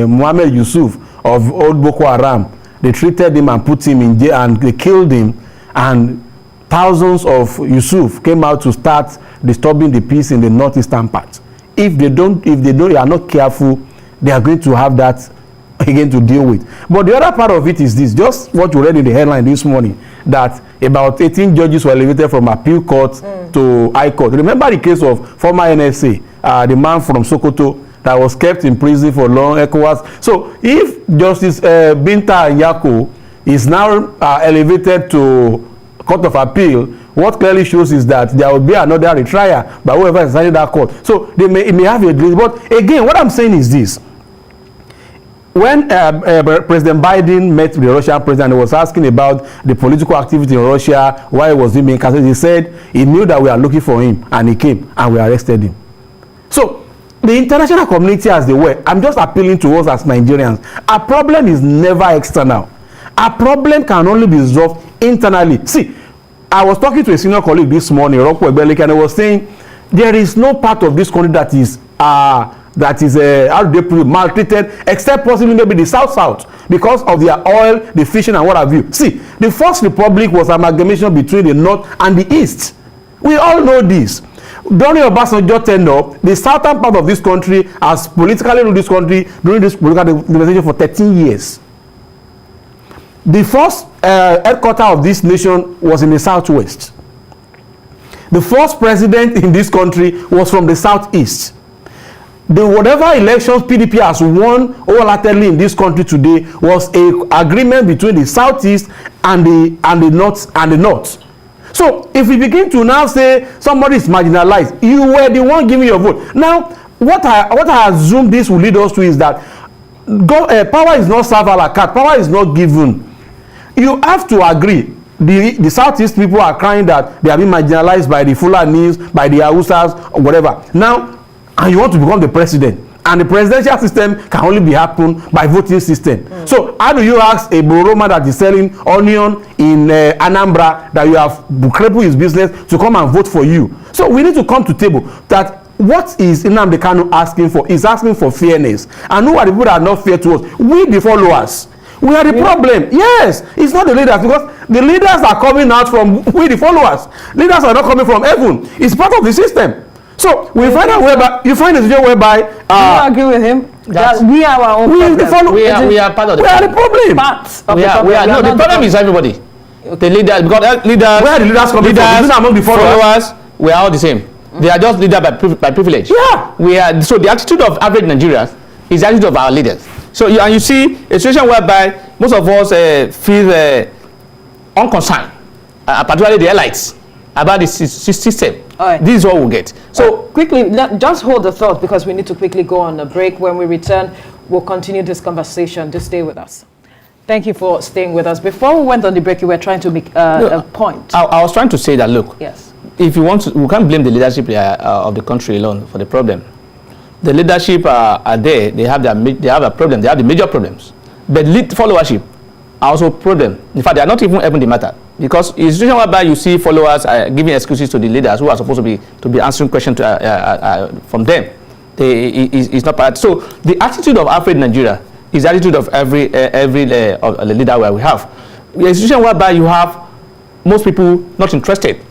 Muhammad Yusuf of old Boko Haram. They treated him and put him in jail and they killed him, and thousands of Yusuf came out to start disturbing the peace in the northeastern part. If they are not careful, they are going to have that again to deal with. But the other part of it is this, just what you read in the headline this morning, that about 18 judges were elevated from appeal court to high court. Remember the case of former NSA, the man from Sokoto that was kept in prison for long, ECOWAS. So if Justice Binta Nyako is now elevated to Court of Appeal, what clearly shows is that there will be another retrial by whoever decided that court. So it may have a delay. But again, what I'm saying is this. When President Biden met the Russian president, he was asking about the political activity in Russia, why he was being cancelled. He said he knew that we are looking for him, and he came, and we arrested him. So the international community as they were, I'm just appealing to us as Nigerians. Our problem is never external. Our problem can only be resolved internally. See, I was talking to a senior colleague this morning, Rocco Ebelik, and I was saying there is no part of this country that is how do they put it, maltreated, except possibly maybe the south because of their oil, the fishing, and what have you. See, the First Republic was amalgamation between the north and the east. We all know this. During Obasanjo tenure, the southern part of this country has politically ruled this country during this political division for 13 years. The first headquarters of this nation was in the southwest. The first president in this country was from the southeast. Whatever elections PDP has won wholeheartedly in this country today was an agreement between the southeast and the north. So if we begin to now say somebody is marginalized, you were the one giving your vote. Now, what I assume this will lead us to is that power is not served a la carte. Power is not given. You have to agree. the Southeast people are crying that they are being marginalized by the Fulanis, by the Hausas, or whatever. Now, and you want to become the president, and the presidential system can only be happen by voting system. So how do you ask a Boroma that is selling onion in Anambra that you have crippled his business to come and vote for you? So we need to come to table that what is Nnamdi Kanu asking for? Is asking for fairness. And who are the people that are not fair to us? We, the followers. We are the problem. Yes, it's not the leaders, because the leaders are coming out from we, the followers. Leaders are not coming from heaven. It's part of the system. So we find out whereby you find a situation whereby do you agree with him that we are our own problem? We are part of the problem. We are the problem. No, the problem is everybody. The leaders, because leaders, where are the leaders coming from? Among the followers, we are all the same. They are just leaders by privilege. Yeah. We are. So the attitude of average Nigerians is the attitude of our leaders. So you see a situation whereby most of us feel unconcerned, particularly the elites, about the system. Right. This is what we'll get. So quickly, just hold the thought, because we need to quickly go on a break. When we return, we'll continue this conversation. Just stay with us. Thank you for staying with us. Before we went on the break, you were trying to make a point. I was trying to say that, look, yes, if you want to, we can't blame the leadership of the country alone for the problem. The leadership are there. They have a problem. They have the major problems. But lead followership are also a problem. In fact, they are not even the matter. Because in a situation whereby you see followers giving excuses to the leaders who are supposed to be answering questions from them, it's not part. So the attitude of average Nigeria is the attitude of every leader where we have. We are a situation whereby you have most people not interested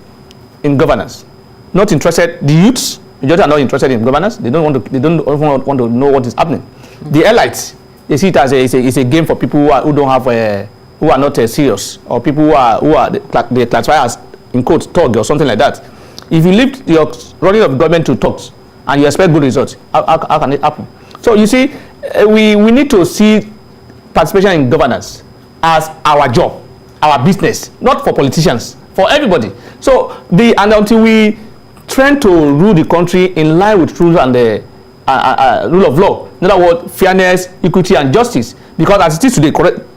in governance, not interested. The youths, majority are not interested in governance. They don't want to know what is happening. The elites, they see it as a game for people who don't have who are not serious, or people who they classify as, in quotes, thug or something like that. If you leave your running of government to thugs and you expect good results, how can it happen? So you see, we need to see participation in governance as our job, our business, not for politicians, for everybody. So and until we train to rule the country in line with rules and the rule of law, in other words, fairness, equity, and justice, because as it is today,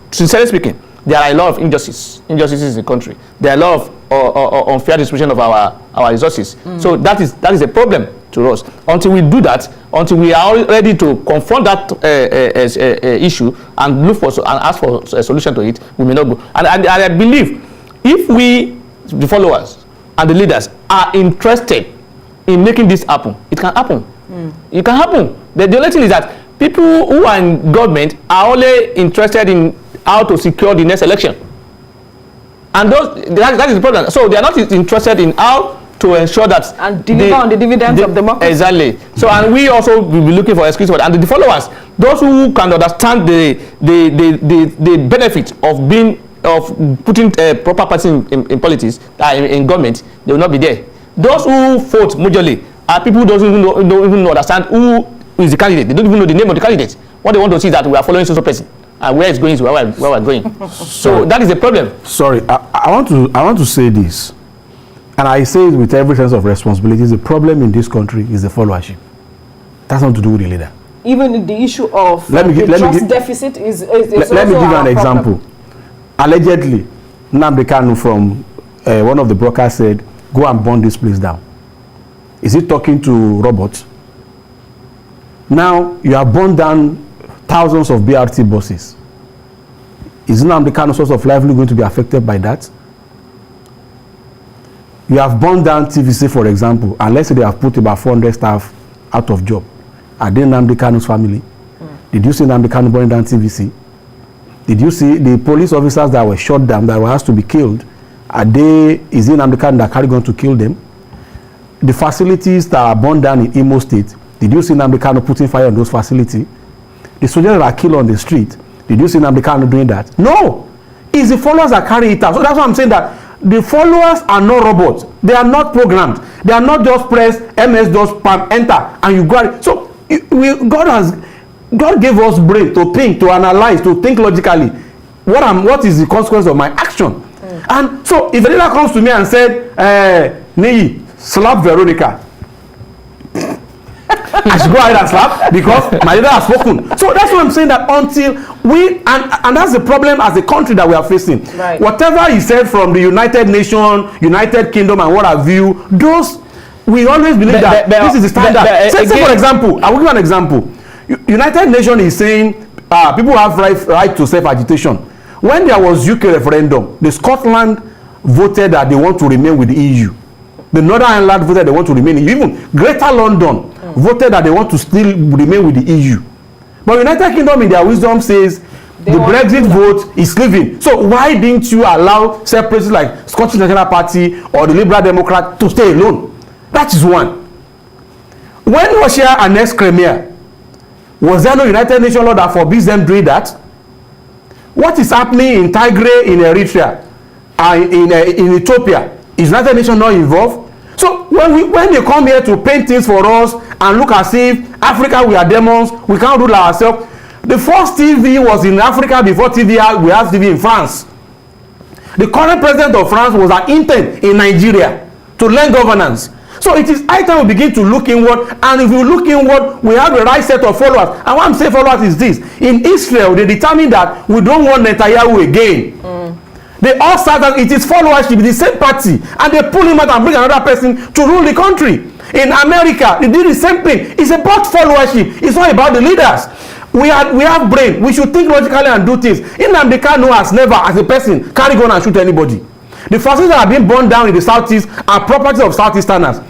sincerely speaking, there are a lot of injustices in the country. There are a lot of unfair distribution of our resources. So that is a problem to us. Until we do that, until we are ready to confront that issue and look for and ask for a solution to it, we may not go. And I believe if we, the followers and the leaders, are interested in making this happen, it can happen. It can happen. The only thing is that people who are in government are only interested in how to secure the next election, and that is the problem. So they are not interested in how to ensure that and deliver on the dividends of democracy. Exactly. So, and we also will be looking for excuses for that. And the followers, those who can understand the benefit of putting proper person in politics, in government, they will not be there. Those who vote majorly are people who don't even understand who is the candidate. They don't even know the name of the candidate. What they want to see is that we are following social person. And where it's going is where we're going. So that is a problem. Sorry, I want to say this, and I say it with every sense of responsibility. The problem in this country is the followership. That's not to do with the leader. Even the issue of trust deficit is let me give you an example. Allegedly, Nnamdi Kanu from one of the brokers said, "Go and burn this place down." Is he talking to robots? Now you have burned down thousands of BRT buses. Is Nnamdi Kanu's source of livelihood going to be affected by that? You have burned down TVC, for example, and let's say they have put about 400 staff out of job. Are they Nnamdi Kanu's family? Did you see Nnamdi Kanu burning down TVC? Did you see the police officers that were shot down, that were asked to be killed? Is it Nnamdi Kanu that carried on to kill them? The facilities that are burned down in Imo State, did you see Nnamdi Kanu putting fire on those facilities? The soldiers that are killed on the street, did you see Nnamdi Kanu doing that? No! It's the followers that carry it out. So that's why I'm saying that the followers are not robots. They are not programmed. They are not just press MS-DOS, spam, enter, and you got it. So God gave us brain to think, to analyze, to think logically. What is the consequence of my action? And so if a leader comes to me and said, Neyi, slap Veronica. I should go ahead and slap because my leader has spoken. So that's what I'm saying, that until we, and that's the problem as a country that we are facing. Right. Whatever he said from the United Nations, United Kingdom and what have you, those, we always believe that this is the standard. Say for example, I will give you an example. United Nations is saying people have right to self-agitation. When there was UK referendum, the Scotland voted that they want to remain with the EU. The Northern Ireland voted they want to remain in EU. Even Greater London voted that they want to still remain with the EU. But United Kingdom in their wisdom says the Brexit vote is leaving. So why didn't you allow separatists like Scottish National Party or the Liberal Democrat to stay alone? That is one. When Russia annexed Crimea, was there no United Nations law that forbids them doing that? What is happening in Tigray, in Eritrea, in Ethiopia? Is United Nations not involved? So when they come here to paint things for us and look as if Africa we are demons, we can't rule ourselves. The first TV was in Africa before we have TV in France. The current president of France was an intern in Nigeria to learn governance. So it is high time we begin to look inward, and if we look inward, we have the right set of followers. And what I'm saying followers is this: in Israel, they determined that we don't want Netanyahu again. They all started, it is followership, the same party, and they pull him out and bring another person to rule the country. In America, they did the same thing. It's about followership. It's not about the leaders. We have brain. We should think logically and do things. Nnamdi Kanu has never, as a person, carry gun and shoot anybody. The facilities that have been burned down in the southeast are property of Southeasterners.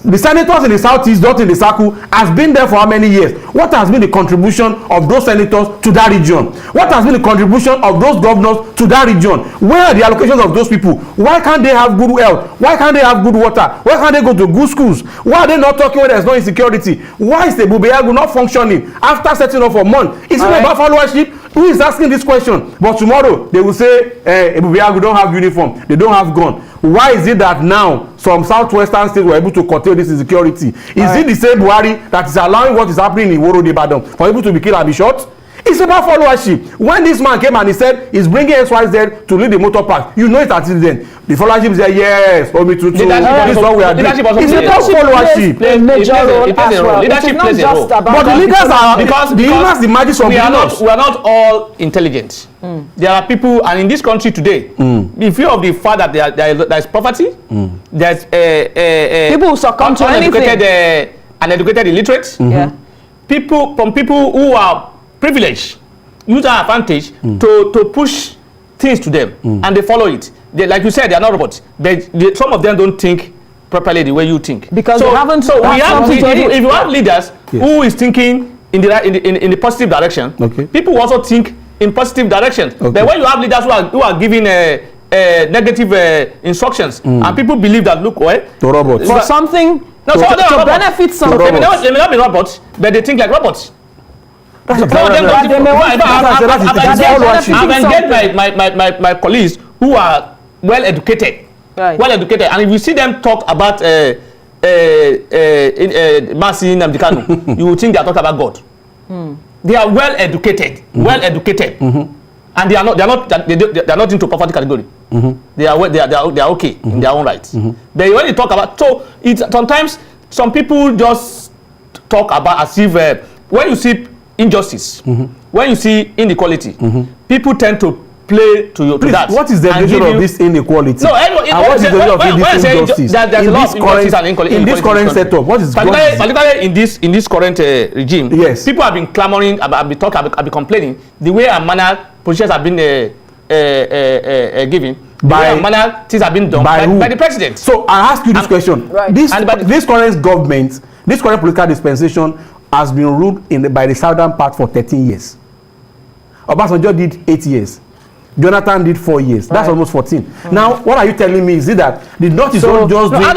The senators in the southeast, not in the circle, has been there for how many years? What has been the contribution of those senators to that region? What has been the contribution of those governors to that region? Where are the allocations of those people? Why can't they have good health? Why can't they have good water? Why can't they go to good schools? Why are they not talking when there's no insecurity? Why is the Bubeyagu not functioning after setting up for months? Is it about followership? Who is asking this question? But tomorrow they will say, Bubeyagu don't have uniform, they don't have gun. Why is it that now some southwestern states were able to curtail this insecurity? Is it the same Buhari that is allowing what is happening in Woro Ibadan for people to be killed and be shot? It's about followership. When this man came and he said he's bringing XYZ to lead the motor park, you know it at then. The followership said, yes, Omitutu, this is what we are doing. It's about followership. A major role as well. Leadership plays a role. But the leaders are, because the leaders, the magic of we are not all intelligent. There are people, and in this country today, in view of the fact that there is poverty, there's people who succumb to anything, uneducated illiterates, people who are privileged use our advantage to push things to them, and they follow it. They, like you said, they are not robots. Some of them don't think properly the way you think. Because they haven't. So if you have leaders who is thinking in the positive direction, people also think in positive direction. But when you have leaders who are giving negative instructions, and people believe that, look, to robots for something to benefit something. They may not be robots, but they think like robots. That's I've engaged my colleagues who are well educated, and if you see them talk about Mazi Nnamdi Kanu, you will think they are talking about God. They are well educated, and they are not into poverty category. They are okay in their own rights. But when you talk about, sometimes some people just talk about as if when you see injustice, when you see inequality, people tend to play to that. What is the definition of this inequality? No, what is the definition of this injustice? There's a lot of injustice and inequality. In this current setup, what is particularly in this current regime? Yes. People have been clamoring, have been complaining the way and manner positions have been given, things have been done by the president. So I ask you this question: this current government, this current political dispensation has been ruled by the southern part for 13 years. Obasanjo did 8 years. Jonathan did 4 years. That's almost 14. Now, what are you telling me? Is it that the North is not just doing? I'm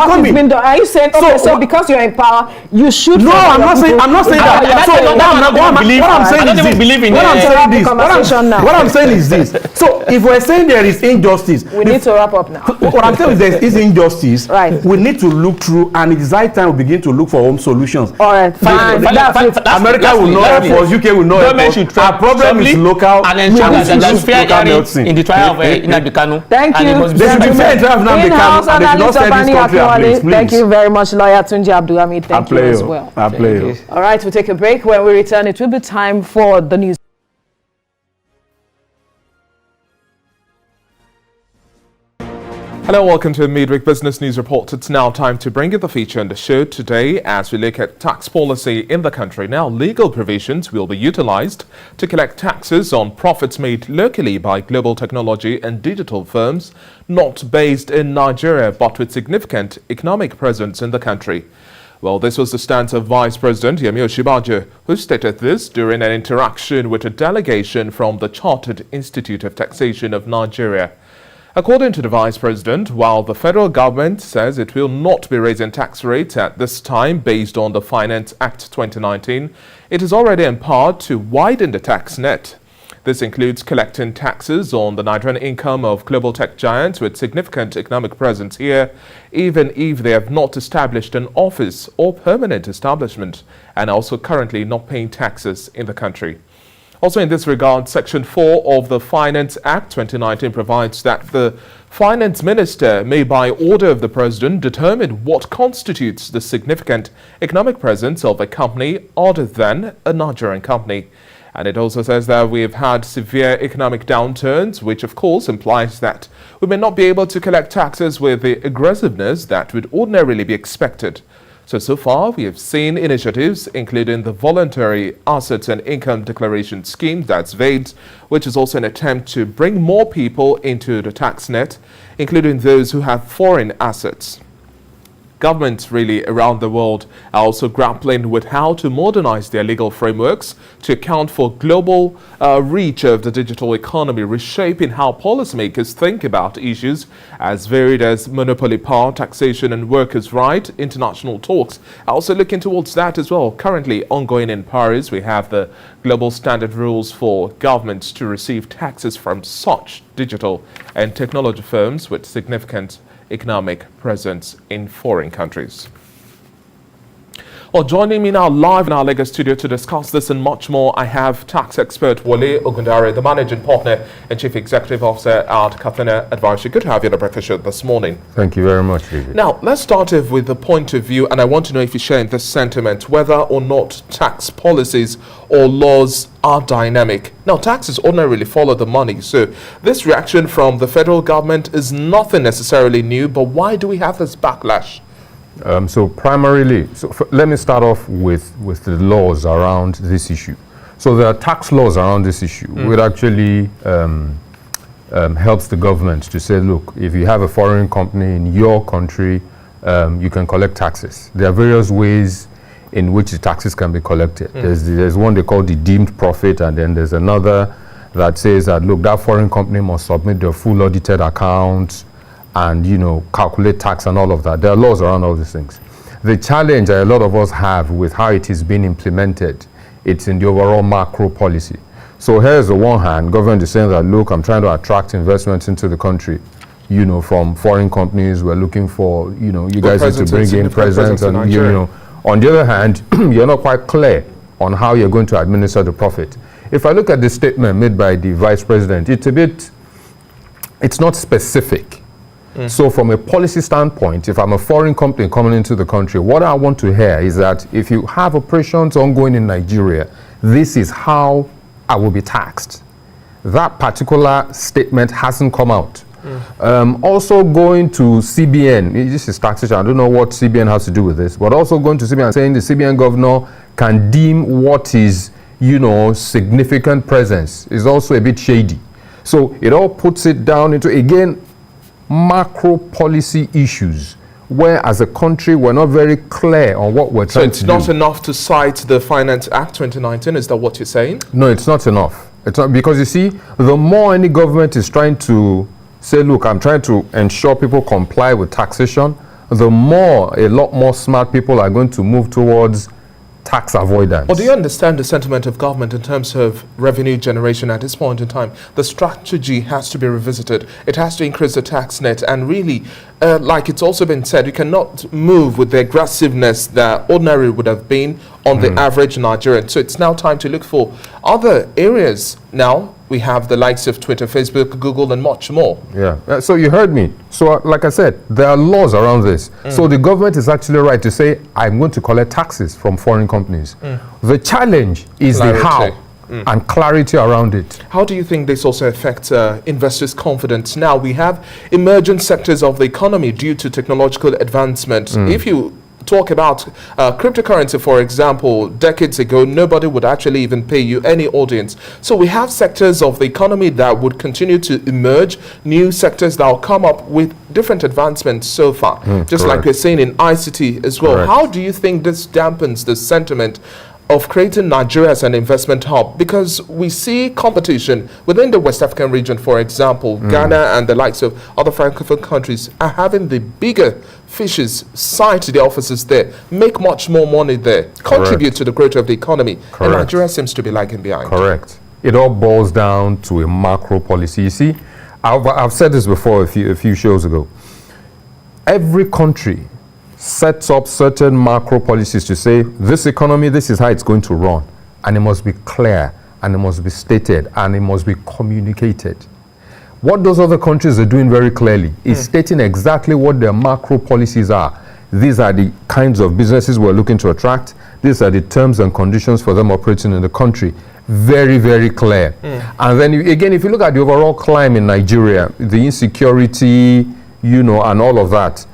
coming. Are you saying, okay, so because you're in power, you should? No, I'm not saying that. What I'm saying is this. So if we're saying there is injustice, we need to wrap up now. What I'm saying is there is injustice. Right. We need to look through, and it is high time we begin to look for home solutions. All right, fine. America will not force you UK will not help government us. should Our problem is local. and ensure we that have to there's use fair local hearing medicine. in the trial of Nnamdi Kanu. Thank And you. it must be They should be fair in trial of Nnamdi In-house Kanu, and they should not analyst set this Obani country ablaze, Akinwale. please. Thank you very much, lawyer Tunji Abdulhamid. Thank you as well. I play you. All right, we'll take a break. When we return, it will be time for the news. Hello, welcome to the Midweek Business News Report. It's now time to bring you the feature on the show today as we look at tax policy in the country. Now, legal provisions will be utilized to collect taxes on profits made locally by global technology and digital firms not based in Nigeria but with significant economic presence in the country. Well, this was the stance of Vice President Yemi Osinbajo, who stated this during an interaction with a delegation from the Chartered Institute of Taxation of Nigeria. According to the Vice President, while the federal government says it will not be raising tax rates at this time based on the Finance Act 2019, it is already empowered to widen the tax net. This includes collecting taxes on the Nigerian income of global tech giants with significant economic presence here, even if they have not established an office or permanent establishment and are also currently not paying taxes in the country. Also in this regard, Section 4 of the Finance Act 2019 provides that the Finance Minister may, by order of the President, determine what constitutes the significant economic presence of a company other than a Nigerian company. And it also says that we have had severe economic downturns, which of course implies that we may not be able to collect taxes with the aggressiveness that would ordinarily be expected. So far, we have seen initiatives including the voluntary assets and income declaration scheme, that's VADE, which is also an attempt to bring more people into the tax net, including those who have foreign assets. Governments really around the world are also grappling with how to modernize their legal frameworks to account for global reach of the digital economy, reshaping how policymakers think about issues as varied as monopoly power, taxation and workers' rights. International talks are also looking towards that as well. Currently ongoing in Paris, we have the global standard rules for governments to receive taxes from such digital and technology firms with significant economic presence in foreign countries. Well, joining me now live in our Lagos studio to discuss this and much more, I have tax expert Wale Ogundare, the managing partner and chief executive officer at Kathina Advisory. Good to have you on the breakfast show this morning. Thank you very much, David. Now, let's start off with the point of view, and I want to know if you share in this sentiment, whether or not tax policies or laws are dynamic. Now, taxes ordinarily follow the money, so this reaction from the federal government is nothing necessarily new, but why do we have this backlash? Let me start off with the laws around this issue. So there are tax laws around this issue, which actually helps the government to say, look, if you have a foreign company in your country, you can collect taxes. There are various ways in which the taxes can be collected. There's one they call the deemed profit, and then there's another that says that, look, that foreign company must submit their full audited accounts and, you know, calculate tax and all of that. There are laws around all these things. The challenge that a lot of us have with how it is being implemented, it's in the overall macro policy. So here's the one hand, government is saying that, look, I'm trying to attract investments into the country, you know, from foreign companies. We're looking for, you know, you guys need to bring in presence and, you know. On the other hand, you're not quite clear on how you're going to administer the profit. If I look at the statement made by the vice president, it's not specific. So from a policy standpoint, if I'm a foreign company coming into the country, what I want to hear is that if you have operations ongoing in Nigeria, this is how I will be taxed. That particular statement hasn't come out. Also going to CBN, this is taxation, I don't know what CBN has to do with this, but also going to CBN and saying the CBN governor can deem what is, you know, significant presence is also a bit shady. So it all puts it down into, again, macro policy issues where as a country we're not very clear on what we're trying to do. So it's not enough to cite the Finance Act 2019, is that what you're saying? No, it's not enough. It's not, because you see, the more any government is trying to say, look, I'm trying to ensure people comply with taxation, the more, a lot more smart people are going to move towards tax avoidance. Or do you understand the sentiment of government in terms of revenue generation at this point in time? The strategy has to be revisited. It has to increase the tax net. And really, like it's also been said, you cannot move with the aggressiveness that ordinary would have been on the average Nigerian. So it's now time to look for other areas. Now we have the likes of Twitter, Facebook, Google, and much more. Yeah. So you heard me. So like I said, there are laws around this. So the government is actually right to say, I'm going to collect taxes from foreign companies. The challenge is the how and clarity around it. How do you think this also affects investors' confidence? Now we have emerging sectors of the economy due to technological advancement. If you talk about cryptocurrency, for example, decades ago, nobody would actually even pay you any audience. So we have sectors of the economy that would continue to emerge, new sectors that will come up with different advancements so far, just like we're saying in ICT as well. How do you think this dampens the sentiment of creating Nigeria as an investment hub? Because we see competition within the West African region, for example, Ghana and the likes of other Francophone countries are having the bigger fishes site their offices there, make much more money there, contribute to the growth of the economy. And Nigeria seems to be lagging behind. Correct. It all boils down to a macro policy. You see, I've said this before a few shows ago. Every country sets up certain macro policies to say, this economy, this is how it's going to run. And it must be clear, and it must be stated, and it must be communicated. What those other countries are doing very clearly is stating exactly what their macro policies are. These are the kinds of businesses we're looking to attract. These are the terms and conditions for them operating in the country. Very, very clear. And then again, if you look at the overall climate in Nigeria, the insecurity, and all of that,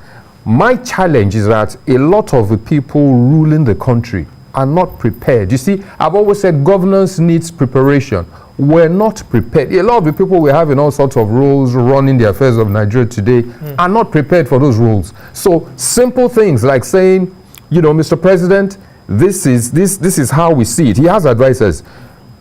my challenge is that a lot of the people ruling the country are not prepared. You see, I've always said governance needs preparation. We're not prepared. A lot of the people we have in all sorts of roles running the affairs of Nigeria today are not prepared for those roles. So simple things like saying, Mr. President, this is how we see it. He has advisors.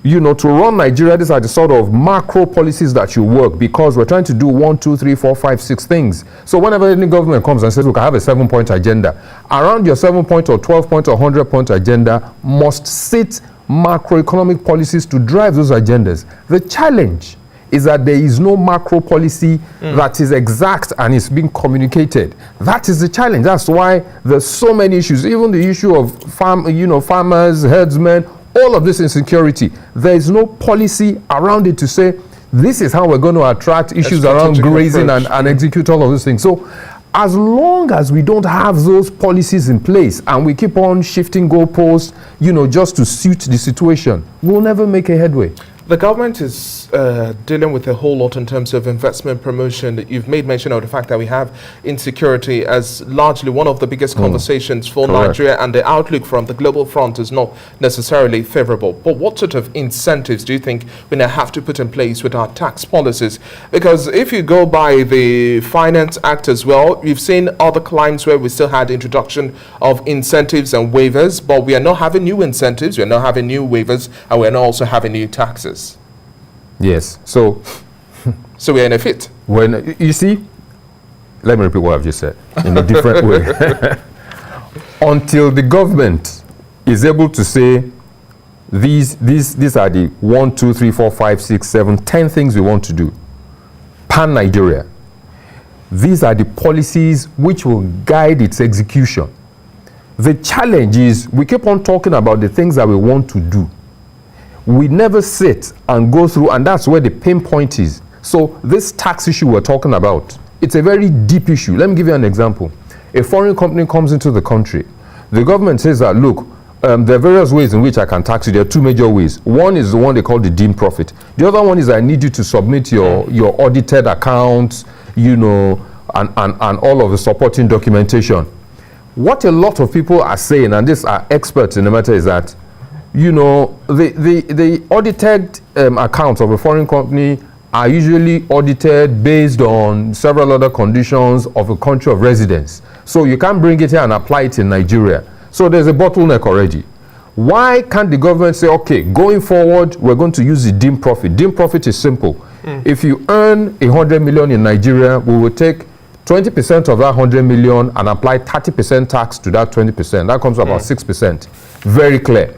To run Nigeria, these are the sort of macro policies that you work, because we're trying to do 1, 2, 3, 4, 5, 6 things. So whenever any government comes and says, look, I have a 7-point agenda, around your 7-point or 12-point or 100-point agenda must sit macroeconomic policies to drive those agendas. The challenge is that there is no macro policy that is exact and is being communicated. That is the challenge. That's why there's so many issues, even the issue of farmers, herdsmen, all of this insecurity. There is no policy around it to say, this is how we're going to attract issues around grazing and execute all of those things. So as long as we don't have those policies in place and we keep on shifting goalposts, just to suit the situation, we'll never make a headway. The government is dealing with a whole lot in terms of investment promotion. You've made mention of the fact that we have insecurity as largely one of the biggest conversations for Nigeria, and the outlook from the global front is not necessarily favorable. But what sort of incentives do you think we now have to put in place with our tax policies? Because if you go by the Finance Act as well, you've seen other climes where we still had introduction of incentives and waivers, but we are not having new incentives, we are not having new waivers, and we're not also having new taxes. Yes. So we're in a fit. When you see, let me repeat what I've just said in a different way. Until the government is able to say, these are the 1, 2, 3, 4, 5, 6, 7, 10 things we want to do. Pan Nigeria. These are the policies which will guide its execution. The challenge is we keep on talking about the things that we want to do. We never sit and go through, and that's where the pain point is. So this tax issue we're talking about, it's a very deep issue. Let me give you an example. A foreign company comes into the country. The government says that, look, there are various ways in which I can tax you. There are 2 major ways. One is the one they call the deemed profit. The other one is I need you to submit your audited accounts, and all of the supporting documentation. What a lot of people are saying, and these are experts in the matter, is that the audited accounts of a foreign company are usually audited based on several other conditions of a country of residence. So you can't bring it here and apply it in Nigeria. So there's a bottleneck already. Why can't the government say, okay, going forward, we're going to use the deemed profit? Deemed profit is simple. If you earn 100 million in Nigeria, we will take 20% of that 100 million and apply 30% tax to that 20%. That comes to about 6%. Very clear.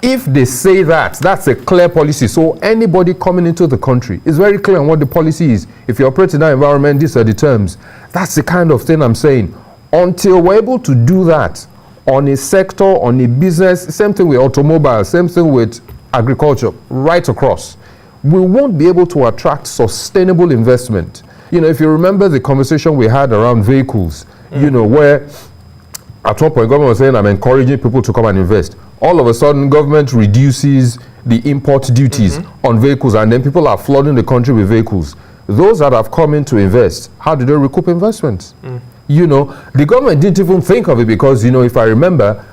If they say that, that's a clear policy. So anybody coming into the country is very clear on what the policy is. If you operate in that environment, these are the terms. That's the kind of thing I'm saying. Until we're able to do that on a sector, on a business, same thing with automobiles, same thing with agriculture, right across, we won't be able to attract sustainable investment. You know, if you remember the conversation we had around vehicles, you know, where at one point government was saying, I'm encouraging people to come and invest. All of a sudden, government reduces the import duties on vehicles, and then people are flooding the country with vehicles. Those that have come in to invest, how do they recoup investments? You know, the government didn't even think of it because, you know, if I remember,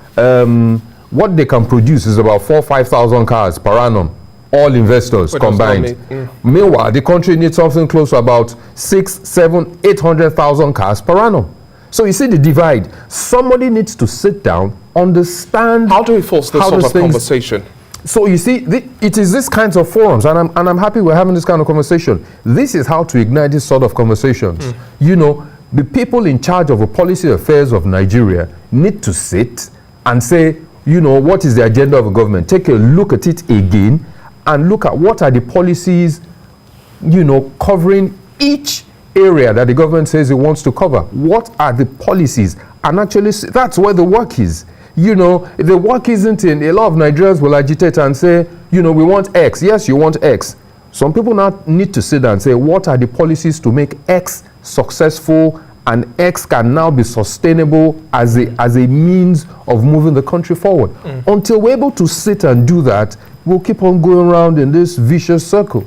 what they can produce is about 4,000 or 5,000 cars per annum, all investors combined. Meanwhile, the country needs something close to about 600,000, 700,000, 800,000 cars per annum. So you see the divide. Somebody needs to sit down, understand. How do we force this sort of conversation? So you see, it is this kinds of forums, and I'm happy we're having this kind of conversation. This is how to ignite this sort of conversations. You know, the people in charge of the policy affairs of Nigeria need to sit and say, you know, what is the agenda of the government? Take a look at it again and look at what are the policies, you know, covering each area that the government says it wants to cover. What are the policies? And actually, that's where the work is. You know, if the work isn't in, a lot of Nigerians will agitate and say, you know, we want X. Yes, you want X. Some people now need to sit down and say, what are the policies to make X successful, and X can now be sustainable as a means of moving the country forward. Until we're able to sit and do that, we'll keep on going around in this vicious circle.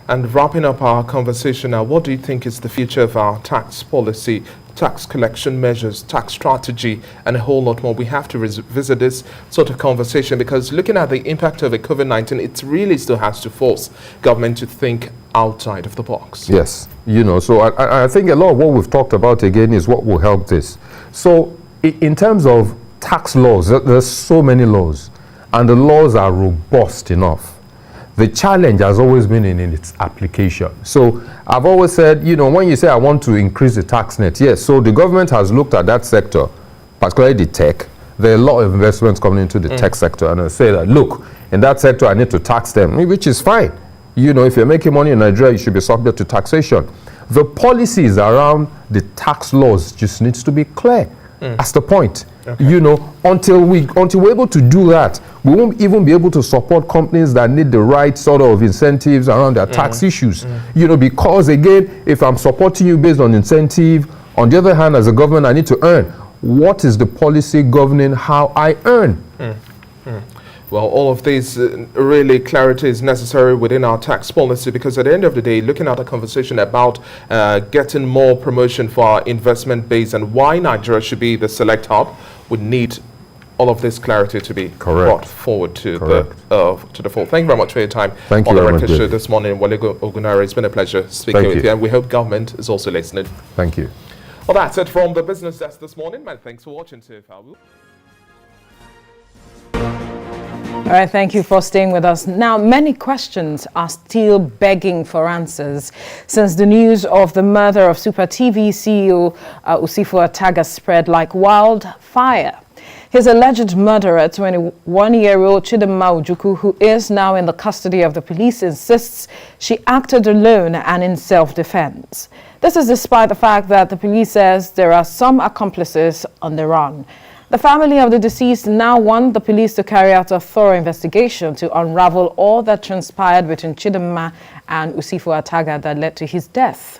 And wrapping up our conversation now, what do you think is the future of our tax policy, tax collection measures, tax strategy, and a whole lot more? We have to revisit this sort of conversation because looking at the impact of the COVID-19, it really still has to force government to think outside of the box. Yes, you know, so I think a lot of what we've talked about again is what will help this. So in terms of tax laws, there's so many laws, and the laws are robust enough. The challenge has always been in its application. So I've always said, you know, when you say I want to increase the tax net, yes, so the government has looked at that sector, particularly the tech. There are a lot of investments coming into the tech sector, and I say that, look, in that sector I need to tax them, which is fine. You know, if you're making money in Nigeria, you should be subject to taxation. The policies around the tax laws just needs to be clear. That's the point. Okay. You know, until we're able to do that, we won't even be able to support companies that need the right sort of incentives around their tax issues. You know, because again, if I'm supporting you based on incentive, on the other hand, as a government, I need to earn. What is the policy governing how I earn? Well, all of these really clarity is necessary within our tax policy, because at the end of the day, looking at a conversation about getting more promotion for our investment base and why Nigeria should be the select hub, we need all of this clarity to be brought forward to the fore. Thank you very much for your time. Thank on you the very much, record show this morning. Wale Ogunare, it's been a pleasure speaking with you, and we hope government is also listening. Thank you. Well, that's it from the business desk this morning. Many thanks for watching. All right, thank you for staying with us. Now, many questions are still begging for answers since the news of the murder of Super TV CEO Usifo Ataga spread like wildfire. His alleged murderer, 21-year-old Chidinma Ojukwu, who is now in the custody of the police, insists she acted alone and in self-defense. This is despite the fact that the police says there are some accomplices on the run. The family of the deceased now want the police to carry out a thorough investigation to unravel all that transpired between Chidinma and Usifo Ataga that led to his death.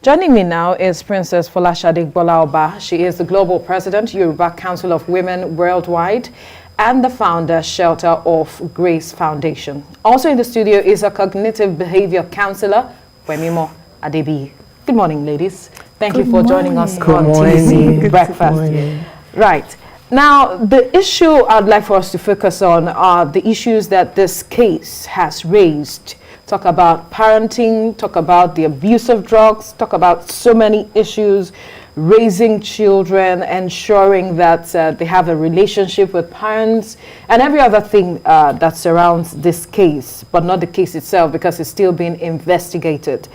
Joining me now is Princess Folashade Gbolaoba. She is the Global President, Yoruba Council of Women Worldwide, and the founder, Shelter of Grace Foundation. Also in the studio is a cognitive behavior counselor, Wemimo Adebi. Good morning, ladies. Thank you for joining us on TVC Breakfast. Right. Now, the issue I'd like for us to focus on are the issues that this case has raised. Talk about parenting, talk about the abuse of drugs, talk about so many issues, raising children, ensuring that they have a relationship with parents, and every other thing that surrounds this case, but not the case itself because it's still being investigated.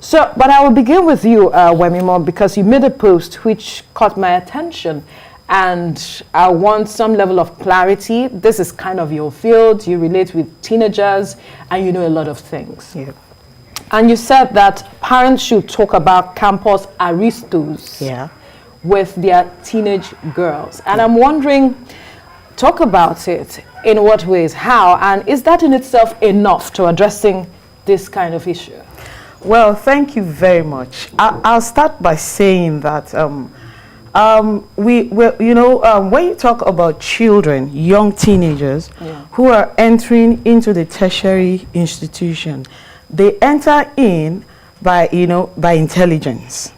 So, but I will begin with you, Wemimo, because you made a post which caught my attention, and I want some level of clarity. This is kind of your field. You relate with teenagers, and you know a lot of things. Yeah. And you said that parents should talk about campus aristos with their teenage girls. And I'm wondering, talk about it. In what ways? How? And is that in itself enough to addressing this kind of issue? Well, thank you very much. I'll start by saying that when you talk about children, young teenagers who are entering into the tertiary institution, they enter in by intelligence,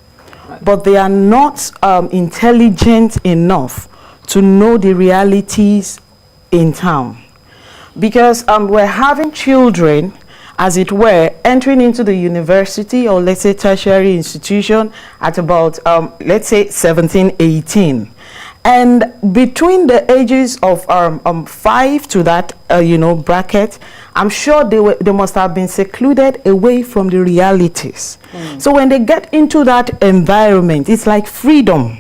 but they are not intelligent enough to know the realities in town, because we're having children, as it were, entering into the university or let's say tertiary institution at about let's say 17, 18. And between the ages of 5 to that bracket, I'm sure they must have been secluded away from the realities. So when they get into that environment, it's like freedom.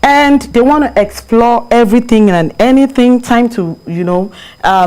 And they want to explore everything and anything, time to,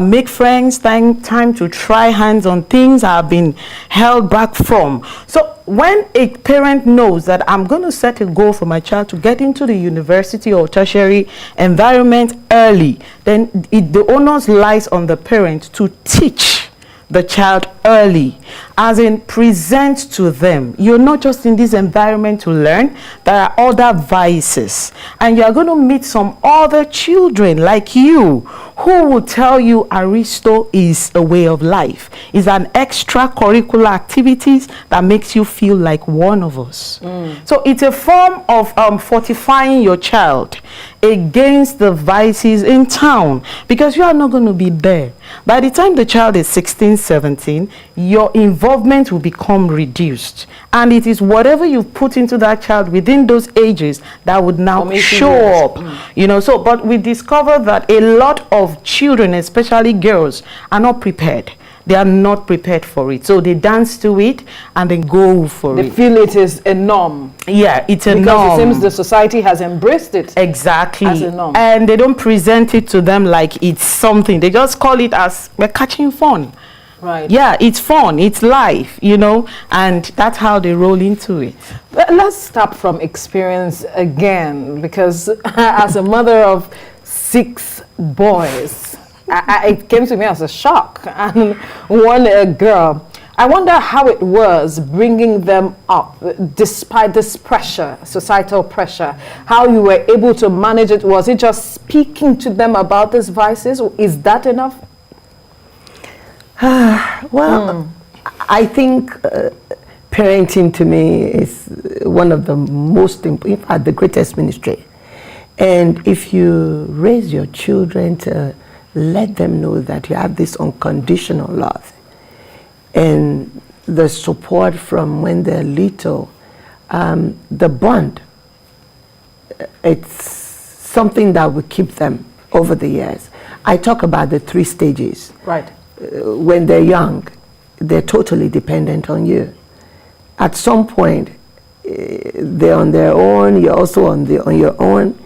make friends, time to try hands on things that have been held back from. So when a parent knows that I'm going to set a goal for my child to get into the university or tertiary environment early, then the onus lies on the parent to teach the child early, as in present to them. You're not just in this environment to learn. There are other vices, and you're going to meet some other children like you who will tell you Aristo is a way of life, is an extracurricular activities that makes you feel like one of us. So it's a form of fortifying your child against the vices in town, because you are not going to be there. By the time the child is 16, 17, your involvement will become reduced, and it is whatever you put into that child within those ages that would now show up. But we discovered that a lot of children, especially girls, are not prepared. They are not prepared for it, so they dance to it and then go for it. They feel it is a norm. Yeah, it's a norm. Because it seems the society has embraced it. Exactly. As a norm. And they don't present it to them like it's something. They just call it as we're catching fun. Right. Yeah, it's fun, it's life, and that's how they roll into it. Let's start from experience again, because as a mother of 6 boys, it came to me as a shock, and one a girl. I wonder how it was bringing them up despite this pressure, societal pressure, how you were able to manage it. Was it just speaking to them about these vices? Is that enough? I think parenting to me is one of the most important, in fact, the greatest ministry. And if you raise your children to let them know that you have this unconditional love and the support from when they're little, the bond, it's something that will keep them over the years. I talk about the 3 stages. Right. When they're young, they're totally dependent on you. At some point, they're on their own, you're also on your own.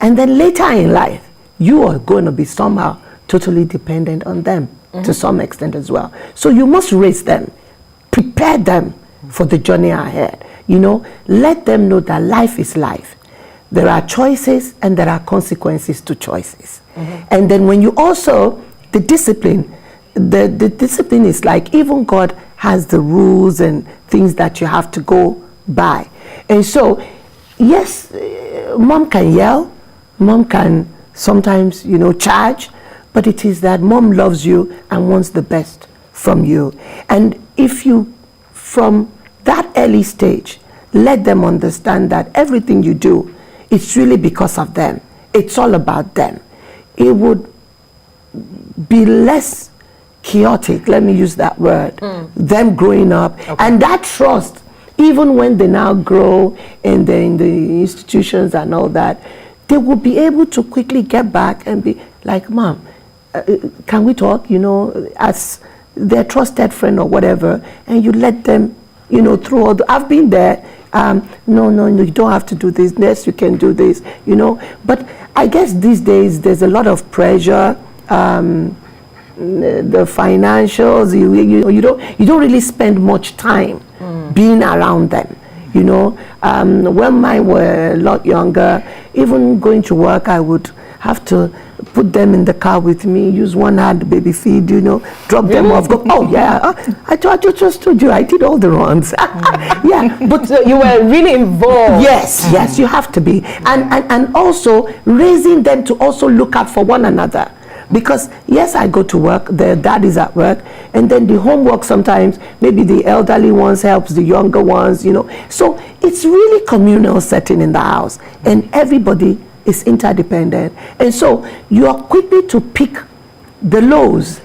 And then later in life, you are going to be somehow totally dependent on them to some extent as well. So you must raise them, prepare them for the journey ahead. Let them know that life is life. There are choices and there are consequences to choices. And then when you also, the discipline is like, even God has the rules and things that you have to go by. And so, yes, mom can yell, mom can sometimes, charge, but it is that mom loves you and wants the best from you. And if you, from that early stage, let them understand that everything you do, it's really because of them. It's all about them. It would be less chaotic, let me use that word, them growing up. Okay. And that trust, even when they now grow and they're in the institutions and all that, they will be able to quickly get back and be like, Mom, can we talk, as their trusted friend or whatever, and you let them you know, through all I've been there. No, you don't have to do this. Yes, you can do this, you know. But I guess these days there's a lot of pressure. The financials, you don't really spend much time being around them, you know. When mine were a lot younger, even going to work, I would have to put them in the car with me, use one hand baby feed, you know, drop them off, go, oh yeah, I just told you I did all the runs. Yeah, but so you were really involved. Yes, you have to be. And also raising them to also look out for one another. Because yes, I go to work, their dad is at work, and then the homework sometimes, maybe the elderly ones helps the younger ones, you know. So it's really communal setting in the house, and everybody is interdependent. And so you are quickly to pick the lows.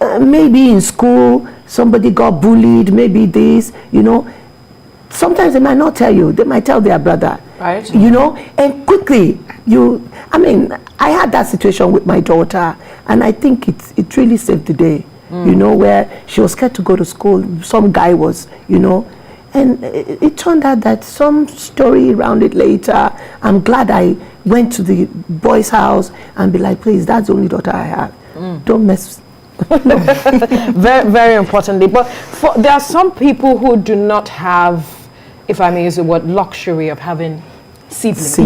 Maybe in school, somebody got bullied, maybe this, you know. Sometimes they might not tell you, they might tell their brother. Right. You know, and quickly I had that situation with my daughter, and I think it really saved the day, you know, where she was scared to go to school. Some guy was, you know, and it turned out that some story around it later. I'm glad I went to the boy's house and be like, please, that's the only daughter I have. Don't mess. Very, very importantly, but there are some people who do not have, if I may use the word, luxury of having siblings.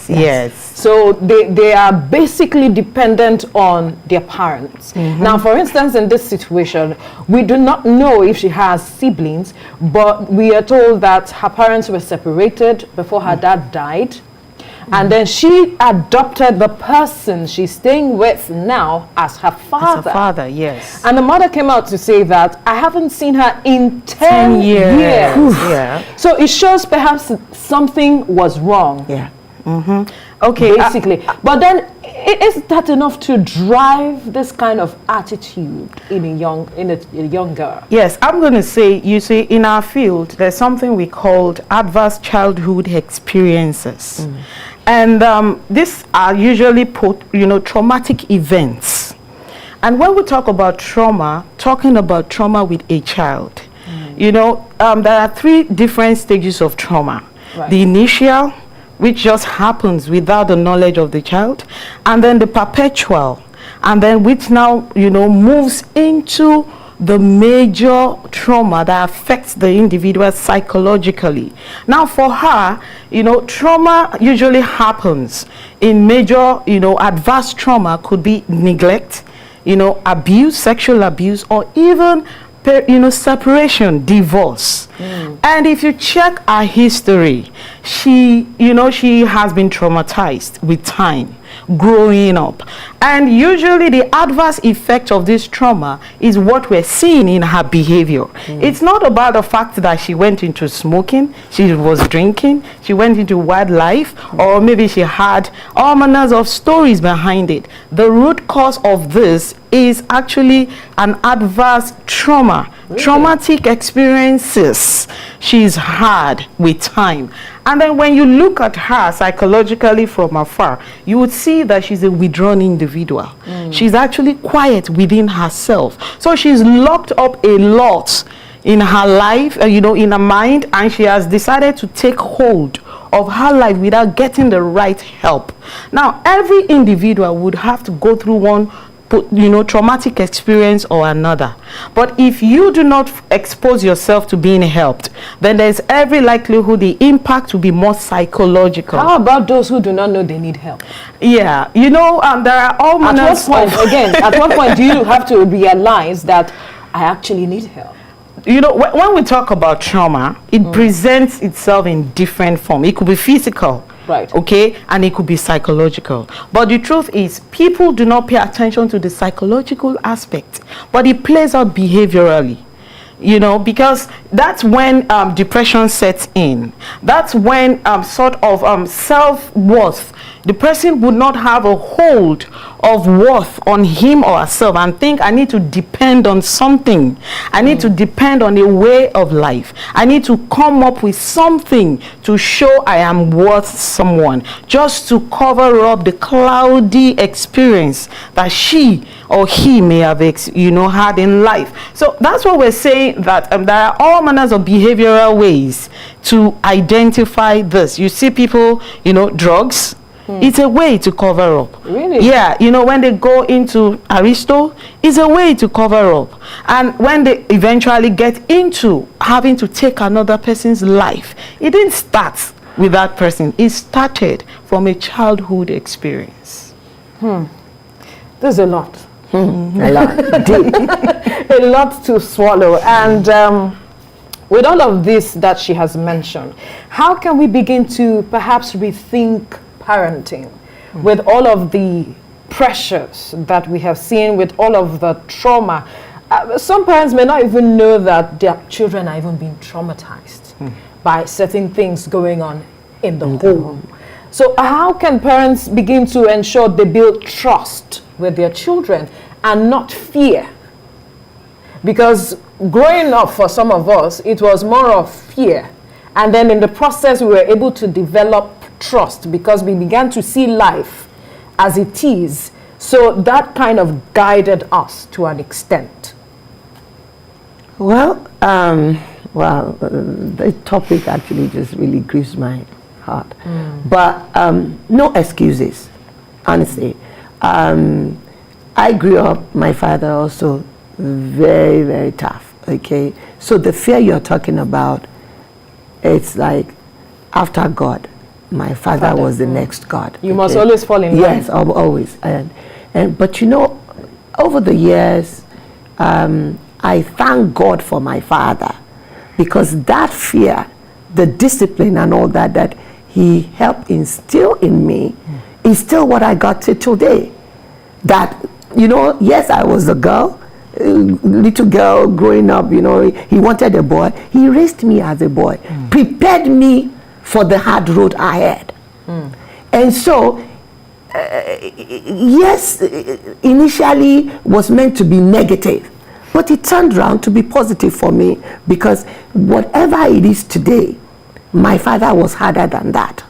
Yes. So they are basically dependent on their parents. Now, for instance, in this situation, we do not know if she has siblings, but we are told that her parents were separated before her dad died. And then she adopted the person she's staying with now as her father. As her father, yes. And the mother came out to say that I haven't seen her in 10 years. Yeah. So it shows perhaps something was wrong. Yeah. Okay, basically. But then, is that enough to drive this kind of attitude in a young girl? Yes, I'm going to say, you see, in our field, there's something we called adverse childhood experiences. And these are usually traumatic events. And when we talk about trauma, talking about trauma with a child, you know, there are 3 different stages of trauma. Right. The initial, which just happens without the knowledge of the child, and then the perpetual, and then which now, you know, moves into the major trauma that affects the individual psychologically. Now for her, you know, trauma usually happens in major, you know, adverse trauma could be neglect, you know, abuse, sexual abuse, or even separation, divorce. And if you check her history, she has been traumatized with time, growing up. And usually the adverse effect of this trauma is what we're seeing in her behavior. It's not about the fact that she went into smoking, she was drinking, she went into wildlife, or maybe she had all manners of stories behind it. The root cause of this is actually an adverse trauma, traumatic experiences she's had with time. And then when you look at her psychologically from afar, you would see that she's a withdrawn individual. She's actually quiet within herself. So she's locked up a lot in her life, in her mind, and she has decided to take hold of her life without getting the right help. Now, every individual would have to go through one traumatic experience or another. But if you do not expose yourself to being helped, then there's every likelihood the impact will be more psychological. How about those who do not know they need help? Yeah, there are all manners at what point do you have to realize that I actually need help? When we talk about trauma, it presents itself in different form. It could be physical. Right. Okay, and it could be psychological. But the truth is, people do not pay attention to the psychological aspect, but it plays out behaviorally. Because that's when depression sets in. That's when self-worth, the person would not have a hold of worth on him or herself and think I need to depend on something. I need to depend on a way of life. I need to come up with something to show I am worth someone, just to cover up the cloudy experience that she or he may have had in life. So that's what we're saying, that there are all manners of behavioral ways to identify this. You see people, drugs. It's a way to cover up. Really? Yeah, when they go into Aristo, it's a way to cover up. And when they eventually get into having to take another person's life, it didn't start with that person. It started from a childhood experience. There's a lot. A lot. A lot to swallow. And with all of this that she has mentioned, how can we begin to perhaps rethink parenting with all of the pressures that we have seen, with all of the trauma? Some parents may not even know that their children are even being traumatized by certain things going on in the home. So how can parents begin to ensure they build trust with their children and not fear? Because growing up for some of us, it was more of fear. And then in the process, we were able to develop trust because we began to see life as it is. So that kind of guided us to an extent. Well, the topic actually just really grieves my heart. But no excuses, honestly. I grew up, my father also very, very tough, okay? So the fear you're talking about, it's like after God. My father was the next God. You must always fall in line. Yes, always. But over the years, I thank God for my father, because that fear, the discipline and all that he helped instill in me is still what I got to today. That, yes, I was a girl, little girl growing up, he wanted a boy. He raised me as a boy, prepared me for the hard road ahead. And so, yes, initially was meant to be negative, but it turned around to be positive for me, because whatever it is today, my father was harder than that.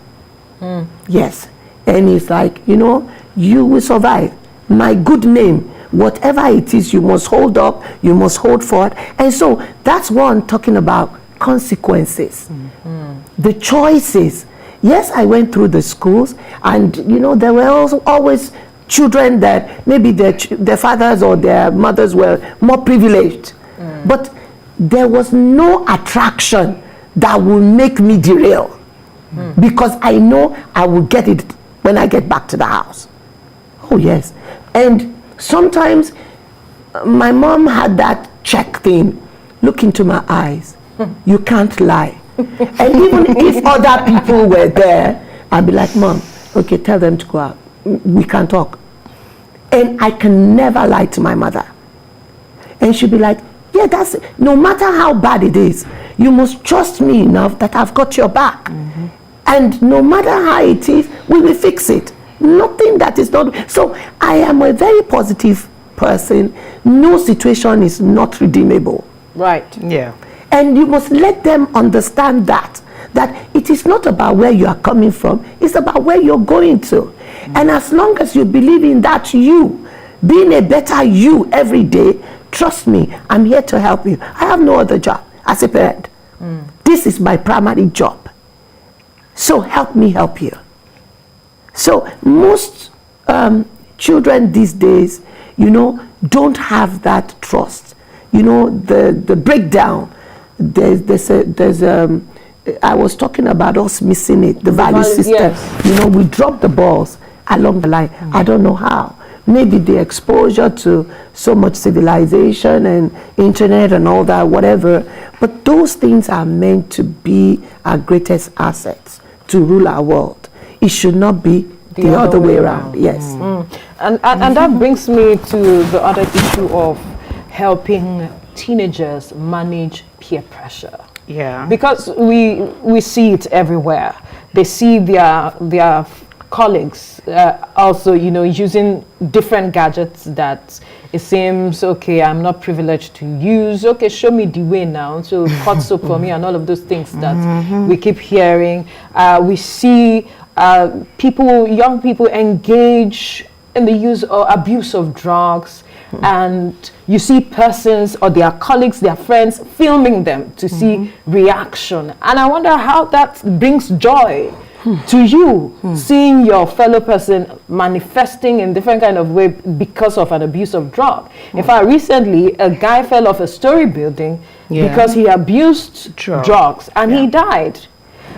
Yes. And it's like, you will survive. My good name, whatever it is, you must hold up, you must hold forward. And so that's what I'm talking about, consequences. The choices. Yes, I went through the schools, and there were also always children that maybe their fathers or their mothers were more privileged, but there was no attraction that will make me derail, because I know I will get it when I get back to the house. Oh yes. And sometimes my mom had that check thing, look into my eyes, you can't lie. And even if other people were there, I'd be like, Mom, okay, tell them to go out. We can talk. And I can never lie to my mother. And she'd be like, yeah, that's it. No matter how bad it is, you must trust me enough that I've got your back. And no matter how it is, we will fix it. Nothing that is not. So I am a very positive person. No situation is not redeemable. Right. Yeah. And you must let them understand that it is not about where you are coming from, it's about where you're going to. And as long as you believe in that, you being a better you every day, trust me, I'm here to help you. I have no other job as a parent. This is my primary job. So help me help you. So most children these days, don't have that trust. The breakdown. I was talking about us missing it, the value system. Yes. We dropped the balls along the line. I don't know how. Maybe the exposure to so much civilization and internet and all that, whatever. But those things are meant to be our greatest assets to rule our world. It should not be the other way around. Yes. And that brings me to the other issue of helping teenagers manage peer pressure. Yeah. Because we see it everywhere. They see their colleagues also, you know, using different gadgets that it seems, okay, I'm not privileged to use. Okay, show me the way now. So hot soap for me and all of those things that we keep hearing. We see young people engage in the use or abuse of drugs. And you see persons or their colleagues, their friends filming them to see reaction. And I wonder how that brings joy to you, seeing your fellow person manifesting in different kind of way because of an abuse of drug. In fact, recently, a guy fell off a story building because he abused drugs and he died.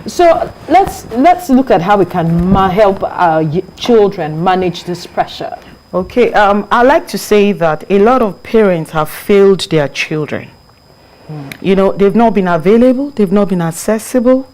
So let's look at how we can help our children manage this pressure. Okay, I like to say that a lot of parents have failed their children. You know, they've not been available, they've not been accessible,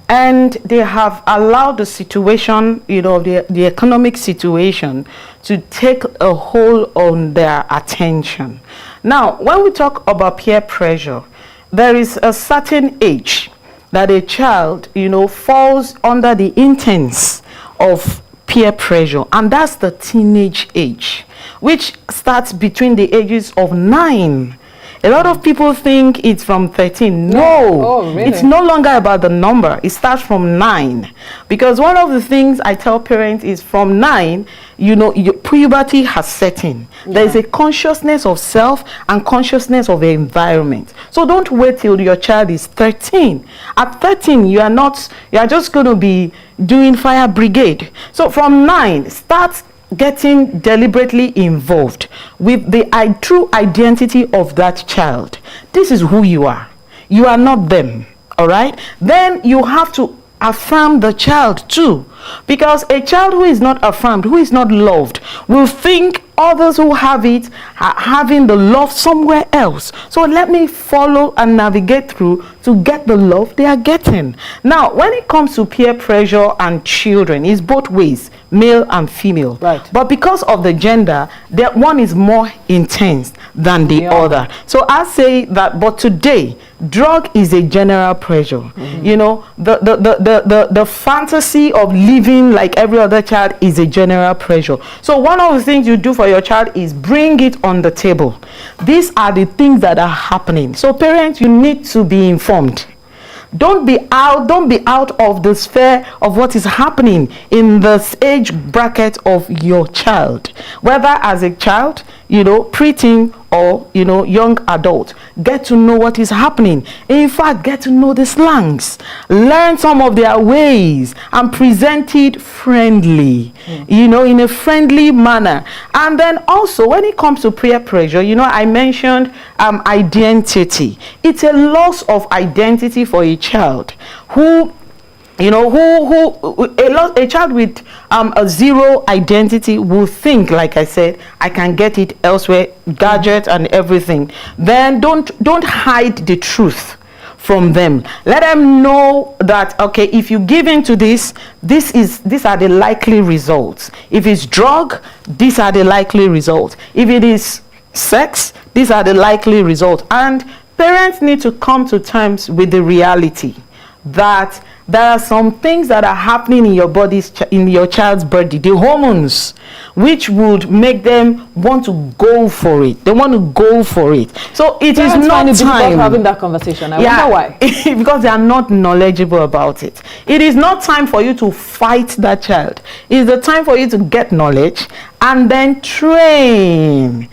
and they have allowed the situation, you know, the economic situation to take a hold on their attention. Now, when we talk about peer pressure, there is a certain age that a child, you know, falls under the intense of peer pressure, and that's the teenage age, which starts between the ages of 9. A lot of people think it's from 13. No, really? It's no longer about the number. It starts from 9. Because one of the things I tell parents is from 9, you know, your puberty has set in. There's a consciousness of self and consciousness of the environment. So don't wait till your child is 13. At 13, you are just going to be doing fire brigade. So from 9, start getting deliberately involved with the true identity of that child. This is who you are. You are not them. All right? Then you have to affirm the child too, because a child who is not affirmed, who is not loved, will think others who have it are having the love somewhere else. So let me follow and navigate through to get the love they are getting. Now, when it comes to peer pressure and children, it's both ways, male and female. Right. But because of the gender, that one is more intense than the other. So I say that, but today, drug is a general pressure. You know, the fantasy of living like every other child is a general pressure. So one of the things you do for your child is bring it on the table. These are the things that are happening. So parents, you need to be informed. Don't be out of the sphere of what is happening in the age bracket of your child, whether as a child, you know, preteen, or, you know, young adult. Get to know what is happening. In fact, get to know the slangs. Learn some of their ways and present it friendly, you know, in a friendly manner. And then also, when it comes to peer pressure, you know, I mentioned identity. It's a loss of identity for a child who, you know, a child with a zero identity will think, like I said, I can get it elsewhere, gadget and everything. Then don't hide the truth from them. Let them know that, okay, if you give in to these are the likely results. If it's drug, these are the likely results. If it is sex, these are the likely results. And parents need to come to terms with the reality that there are some things that are happening in your body's, in your child's body, the hormones, which would make them want to go for it. They want to go for it. So it is not time having that conversation. I wonder why. Because they are not knowledgeable about it. It is not time for you to fight that child. It is the time for you to get knowledge and then train.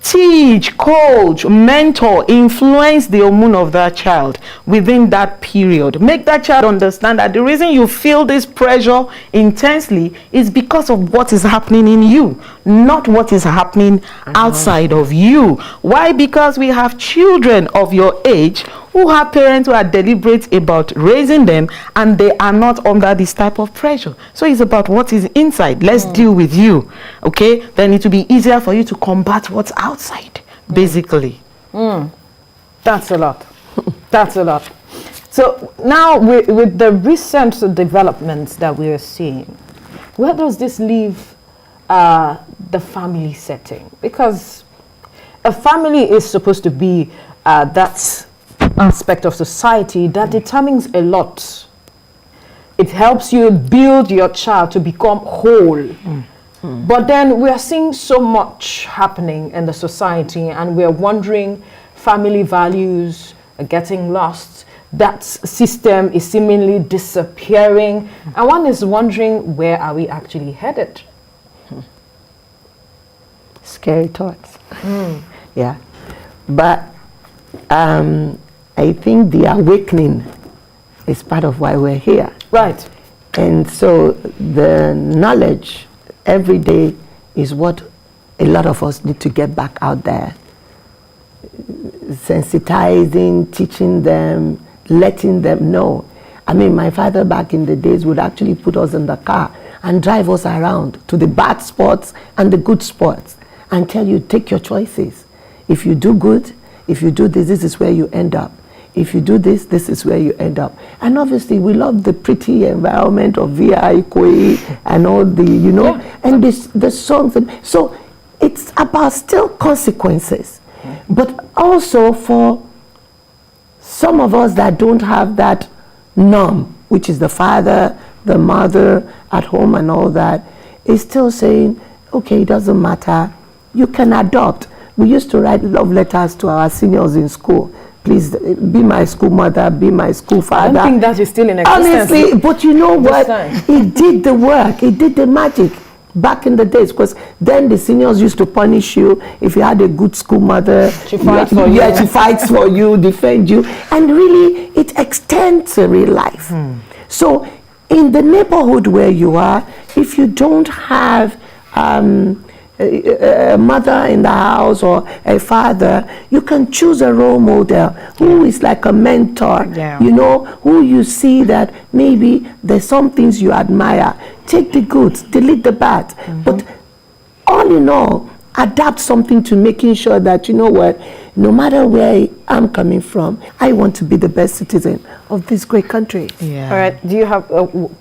Teach, coach, mentor, influence the hormone of that child within that period. Make that child understand that the reason you feel this pressure intensely is because of what is happening in you, not what is happening outside of you. Why? Because we have children of your age who have parents who are deliberate about raising them, and they are not under this type of pressure. So it's about what is inside. Let's deal with you, okay? Then it will be easier for you to combat what's outside, basically. That's a lot. That's a lot. So now with the recent developments that we are seeing, where does this leave the family setting? Because a family is supposed to be that aspect of society that determines a lot. it helps you build your child to become whole. But then we are seeing so much happening in the society, and we are wondering, family values are getting lost. That system is seemingly disappearing, and one is wondering, where are we actually headed? Scary thoughts. Yeah, but I think the awakening is part of why we're here. Right. And so the knowledge every day is what a lot of us need to get back out there. Sensitizing, teaching them, letting them know. I mean, my father back in the days would actually put us in the car and drive us around to the bad spots and the good spots and tell you, take your choices. If you do good, if you do this, this is where you end up. If you do this, this is where you end up. And obviously, we love the pretty environment of VI, Koi, and all the, you know, and the songs. So it's about still consequences. But also for some of us that don't have that norm, which is the father, the mother at home and all that, is still saying, okay, it doesn't matter. You can adopt. We used to write love letters to our seniors in school. Please be my school mother, be my school father. I don't think that is still in existence. Honestly, but you know what? It did the work. It did the magic back in the days, because then the seniors used to punish you if you had a good school mother. She fights for you. Yeah, she fights for you, defend you. And really, it extends to real life. So in the neighborhood where you are, if you don't have a mother in the house or a father, you can choose a role model who is like a mentor, you know, who you see that maybe there's some things you admire. Take the good, delete the bad. But all in all, adapt something to making sure that, you know what, no matter where I'm coming from, I want to be the best citizen of this great country. All right, do you have,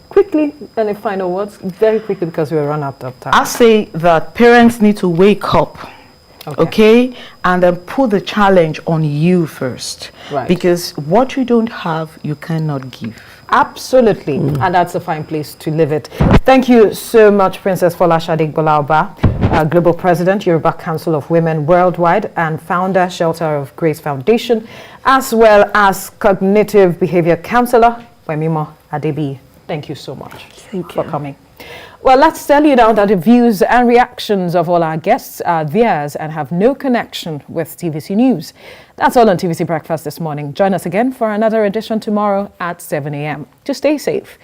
quickly, any final words? Very quickly, because we're run out of time. I say that parents need to wake up, okay? And then put the challenge on you first. Right. Because what you don't have, you cannot give. Absolutely, and that's a fine place to live it. Thank you so much, Princess Folashade Gbolaoba, Global President, Yoruba Council of Women Worldwide, and founder, Shelter of Grace Foundation, as well as Cognitive Behavior Counselor, Wemimo Adebi. Thank you so much for coming. Well, let's tell you now that the views and reactions of all our guests are theirs and have no connection with TVC News. That's all on TVC Breakfast this morning. Join us again for another edition tomorrow at 7 a.m. to stay safe.